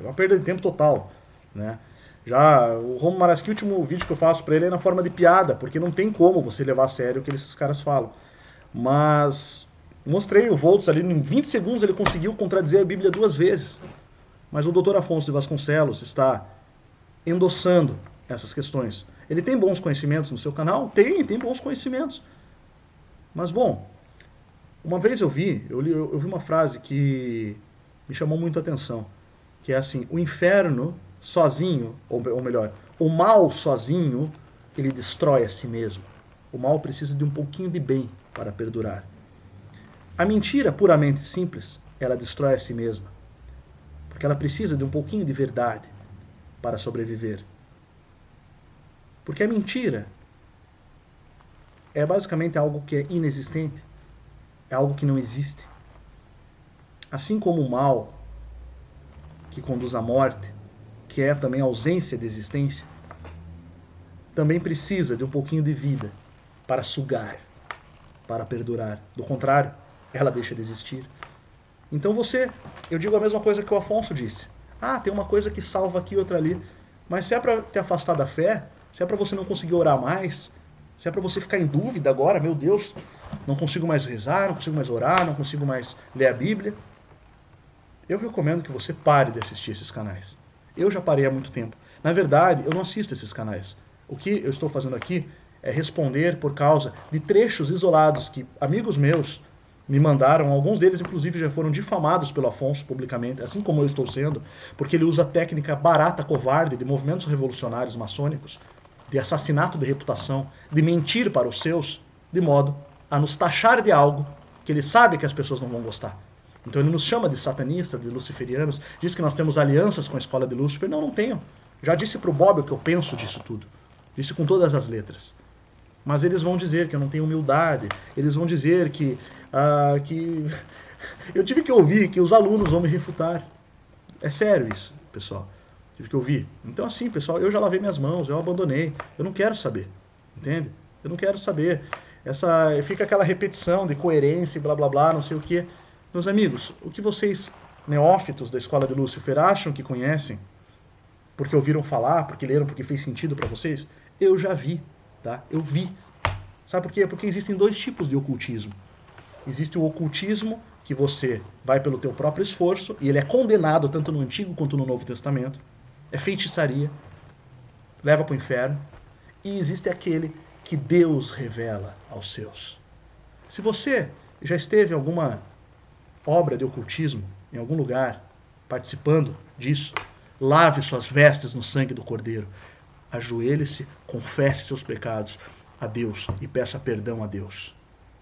uma perda de tempo total, né? Já o Romulo Maraski, o último vídeo que eu faço para ele é na forma de piada, porque não tem como você levar a sério o que esses caras falam. Mas mostrei o Volts ali, em 20 segundos ele conseguiu contradizer a Bíblia 2 vezes. Mas o doutor Afonso de Vasconcelos está endossando essas questões. Ele tem bons conhecimentos no seu canal? Tem bons conhecimentos. Mas, bom, uma vez eu vi uma frase que me chamou muito a atenção, que é assim: o inferno sozinho, ou melhor, o mal sozinho, ele destrói a si mesmo. O mal precisa de um pouquinho de bem para perdurar. A mentira puramente simples, ela destrói a si mesma, porque ela precisa de um pouquinho de verdade para sobreviver. Porque a mentira é basicamente algo que é inexistente, é algo que não existe. Assim como o mal, que conduz à morte, que é também a ausência de existência, também precisa de um pouquinho de vida para sugar, para perdurar. Do contrário, ela deixa de existir. Então eu digo a mesma coisa que o Afonso disse. Tem uma coisa que salva aqui, outra ali. Mas se é para te afastar da fé, se é para você não conseguir orar mais, Se é para você ficar em dúvida agora, meu Deus, não consigo mais rezar, não consigo mais orar, não consigo mais ler a Bíblia, eu recomendo que você pare de assistir esses canais. Eu já parei há muito tempo. Na verdade, eu não assisto esses canais. O que eu estou fazendo aqui é responder por causa de trechos isolados que amigos meus me mandaram. Alguns deles, inclusive, já foram difamados pelo Afonso publicamente, assim como eu estou sendo, porque ele usa a técnica barata, covarde de movimentos revolucionários maçônicos, de assassinato de reputação, de mentir para os seus, de modo a nos taxar de algo que ele sabe que as pessoas não vão gostar. Então ele nos chama de satanistas, de luciferianos, diz que nós temos alianças com a escola de Lúcifer. Não, não tenho. Já disse para o Bob o que eu penso disso tudo. Disse com todas as letras. Mas eles vão dizer que eu não tenho humildade. Eles vão dizer que eu tive que ouvir, que os alunos vão me refutar. É sério isso, pessoal. Tive que ouvir. Então assim, pessoal, eu já lavei minhas mãos, eu abandonei. Eu não quero saber. Entende? Eu não quero saber. Fica aquela repetição de coerência e blá blá blá, não sei o quê. Meus amigos, o que vocês, neófitos da escola de Lúcifer, acham que conhecem, porque ouviram falar, porque leram, porque fez sentido para vocês, eu já vi, tá? Eu vi. Sabe por quê? Porque existem dois tipos de ocultismo. Existe o ocultismo que você vai pelo teu próprio esforço, e ele é condenado tanto no Antigo quanto no Novo Testamento. É feitiçaria, leva para o inferno. E existe aquele que Deus revela aos seus. Se você já esteve em alguma obra de ocultismo, em algum lugar, participando disso, lave suas vestes no sangue do Cordeiro. Ajoelhe-se, confesse seus pecados a Deus e peça perdão a Deus.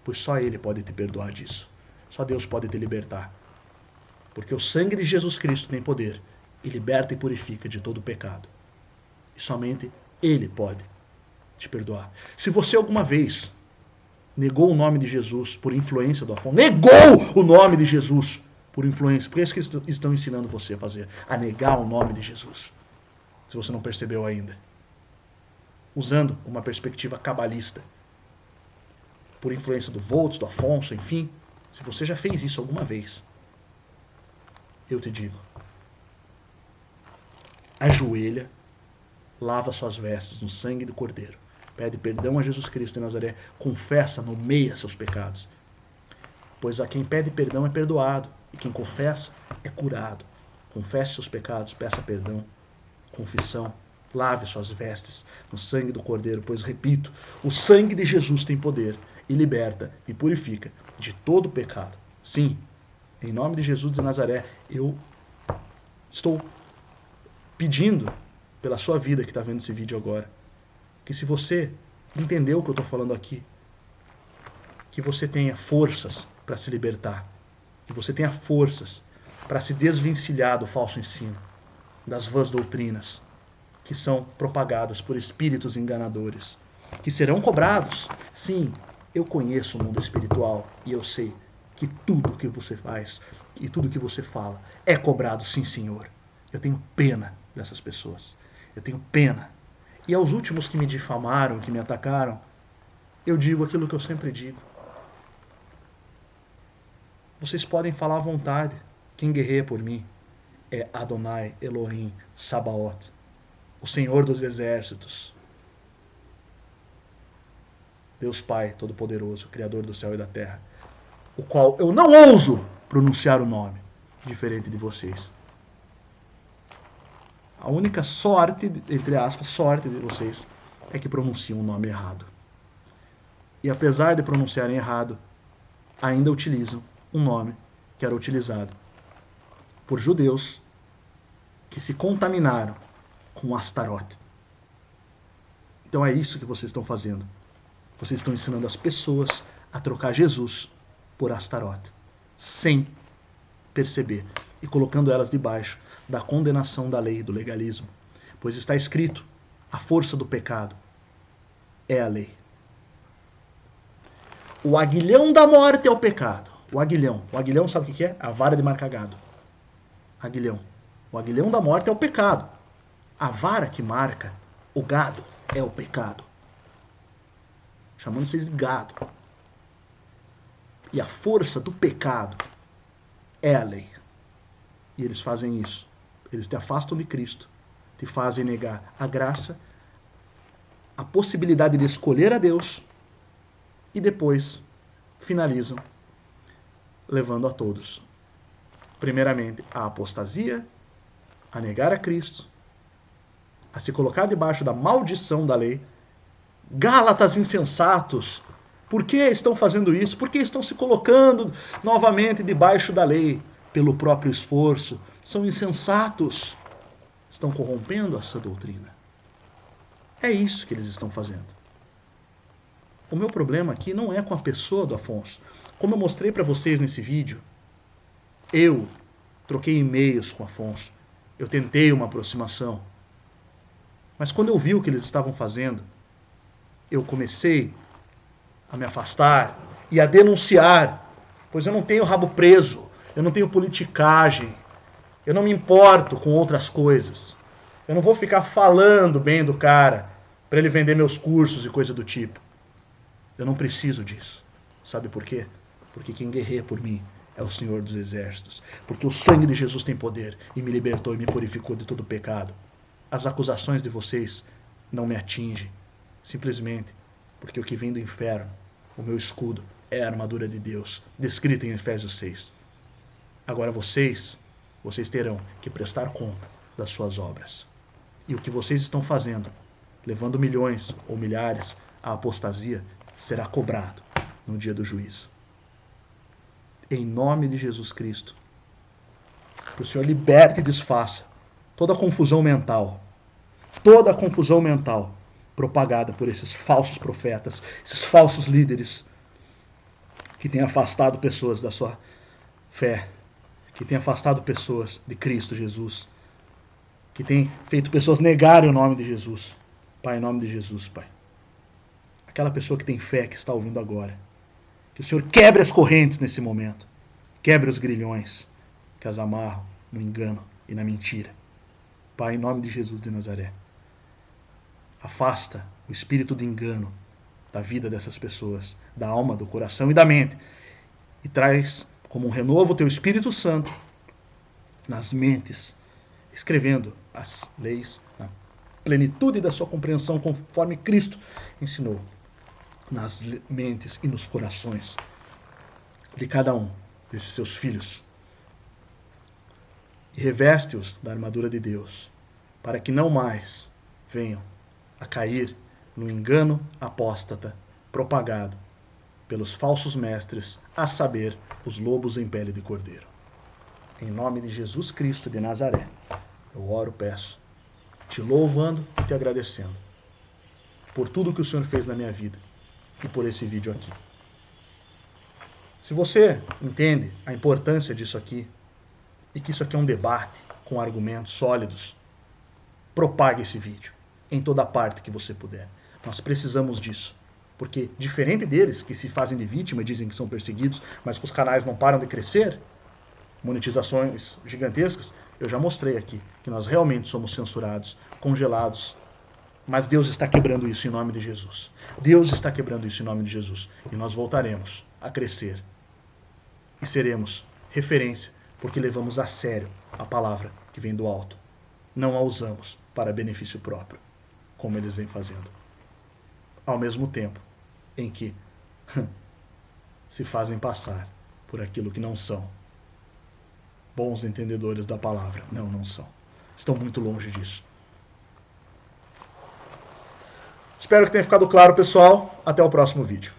Pois só Ele pode te perdoar disso. Só Deus pode te libertar. Porque o sangue de Jesus Cristo tem poder e liberta e purifica de todo pecado. E somente Ele pode te perdoar. Se você alguma vez negou o nome de Jesus por influência do Afonso, negou o nome de Jesus por influência, porque é isso que estão ensinando você a fazer, a negar o nome de Jesus, se você não percebeu ainda, usando uma perspectiva cabalista, por influência do Voltz, do Afonso, enfim, se você já fez isso alguma vez, eu te digo, ajoelha, lava suas vestes no sangue do Cordeiro, pede perdão a Jesus Cristo de Nazaré, confessa, nomeia seus pecados. Pois a quem pede perdão é perdoado, e quem confessa é curado. Confesse seus pecados, peça perdão, confissão, lave suas vestes no sangue do Cordeiro, pois, repito, o sangue de Jesus tem poder e liberta e purifica de todo pecado. Sim, em nome de Jesus de Nazaré, eu estou pedindo pela sua vida que está vendo esse vídeo agora, que se você entendeu o que eu estou falando aqui, que você tenha forças para se libertar, que você tenha forças para se desvencilhar do falso ensino, das vãs doutrinas, que são propagadas por espíritos enganadores, que serão cobrados. Sim, eu conheço o mundo espiritual e eu sei que tudo que você faz e tudo que você fala é cobrado, sim, Senhor. Eu tenho pena dessas pessoas. Eu tenho pena. E aos últimos que me difamaram, que me atacaram, eu digo aquilo que eu sempre digo. Vocês podem falar à vontade. Quem guerreia por mim é Adonai Elohim Sabaoth, o Senhor dos Exércitos, Deus Pai Todo-Poderoso, Criador do céu e da terra, o qual eu não ouso pronunciar o nome, diferente de vocês. A única sorte, entre aspas, sorte de vocês é que pronunciam o nome errado. E apesar de pronunciarem errado, ainda utilizam um nome que era utilizado por judeus que se contaminaram com Astaroth. Então é isso que vocês estão fazendo. Vocês estão ensinando as pessoas a trocar Jesus por Astaroth, sem perceber, e colocando elas debaixo da condenação da lei, do legalismo. Pois está escrito, a força do pecado é a lei. O aguilhão da morte é o pecado. O aguilhão sabe o que é? A vara de marcar gado. Aguilhão. O aguilhão da morte é o pecado. A vara que marca o gado é o pecado. Chamando vocês de gado. E a força do pecado é a lei. E eles fazem isso. Eles te afastam de Cristo, te fazem negar a graça a possibilidade de escolher a Deus e depois finalizam levando a todos, primeiramente, à apostasia, a negar a Cristo, a se colocar debaixo da maldição da lei. Gálatas insensatos, por que estão fazendo isso? Por que estão se colocando novamente debaixo da lei? Pelo próprio esforço. São insensatos. Estão corrompendo a sã doutrina. É isso que eles estão fazendo. O meu problema aqui não é com a pessoa do Afonso. Como eu mostrei para vocês nesse vídeo, eu troquei e-mails com o Afonso. Eu tentei uma aproximação. Mas quando eu vi o que eles estavam fazendo, eu comecei a me afastar e a denunciar, pois eu não tenho rabo preso, eu não tenho politicagem, eu não me importo com outras coisas. Eu não vou ficar falando bem do cara para ele vender meus cursos e coisa do tipo. Eu não preciso disso. Sabe por quê? Porque quem guerreia por mim é o Senhor dos Exércitos. Porque o sangue de Jesus tem poder e me libertou e me purificou de todo pecado. As acusações de vocês não me atingem. Simplesmente porque o que vem do inferno, o meu escudo, é a armadura de Deus, descrita em Efésios 6. Agora vocês terão que prestar conta das suas obras. E o que vocês estão fazendo, levando milhões ou milhares à apostasia, será cobrado no dia do juízo. Em nome de Jesus Cristo, que o Senhor liberte e desfaça toda a confusão mental propagada por esses falsos profetas, esses falsos líderes que têm afastado pessoas da sua fé, que têm afastado pessoas de Cristo Jesus, que têm feito pessoas negarem o nome de Jesus. Pai, em nome de Jesus, Pai. Aquela pessoa que tem fé, que está ouvindo agora, que o Senhor quebre as correntes nesse momento, quebre os grilhões que as amarram no engano e na mentira. Pai, em nome de Jesus de Nazaré, afasta o espírito de engano da vida dessas pessoas, da alma, do coração e da mente, e traz como um renovo o teu Espírito Santo nas mentes, escrevendo as leis na plenitude da sua compreensão, conforme Cristo ensinou, nas mentes e nos corações de cada um desses seus filhos. E reveste-os da armadura de Deus, para que não mais venham a cair no engano apóstata propagado pelos falsos mestres, a saber, os lobos em pele de cordeiro. Em nome de Jesus Cristo de Nazaré, eu oro, peço, te louvando e te agradecendo por tudo que o Senhor fez na minha vida e por esse vídeo aqui. Se você entende a importância disso aqui e que isso aqui é um debate com argumentos sólidos, propague esse vídeo em toda parte que você puder. Nós precisamos disso. Porque, diferente deles, que se fazem de vítima e dizem que são perseguidos, mas que os canais não param de crescer, monetizações gigantescas, eu já mostrei aqui que nós realmente somos censurados, congelados. Mas Deus está quebrando isso em nome de Jesus. Deus está quebrando isso em nome de Jesus. E nós voltaremos a crescer. E seremos referência, porque levamos a sério a palavra que vem do alto. Não a usamos para benefício próprio, como eles vêm fazendo. Ao mesmo tempo em que se fazem passar por aquilo que não são. Bons entendedores da palavra. Não, não são. Estão muito longe disso. Espero que tenha ficado claro, pessoal. Até o próximo vídeo.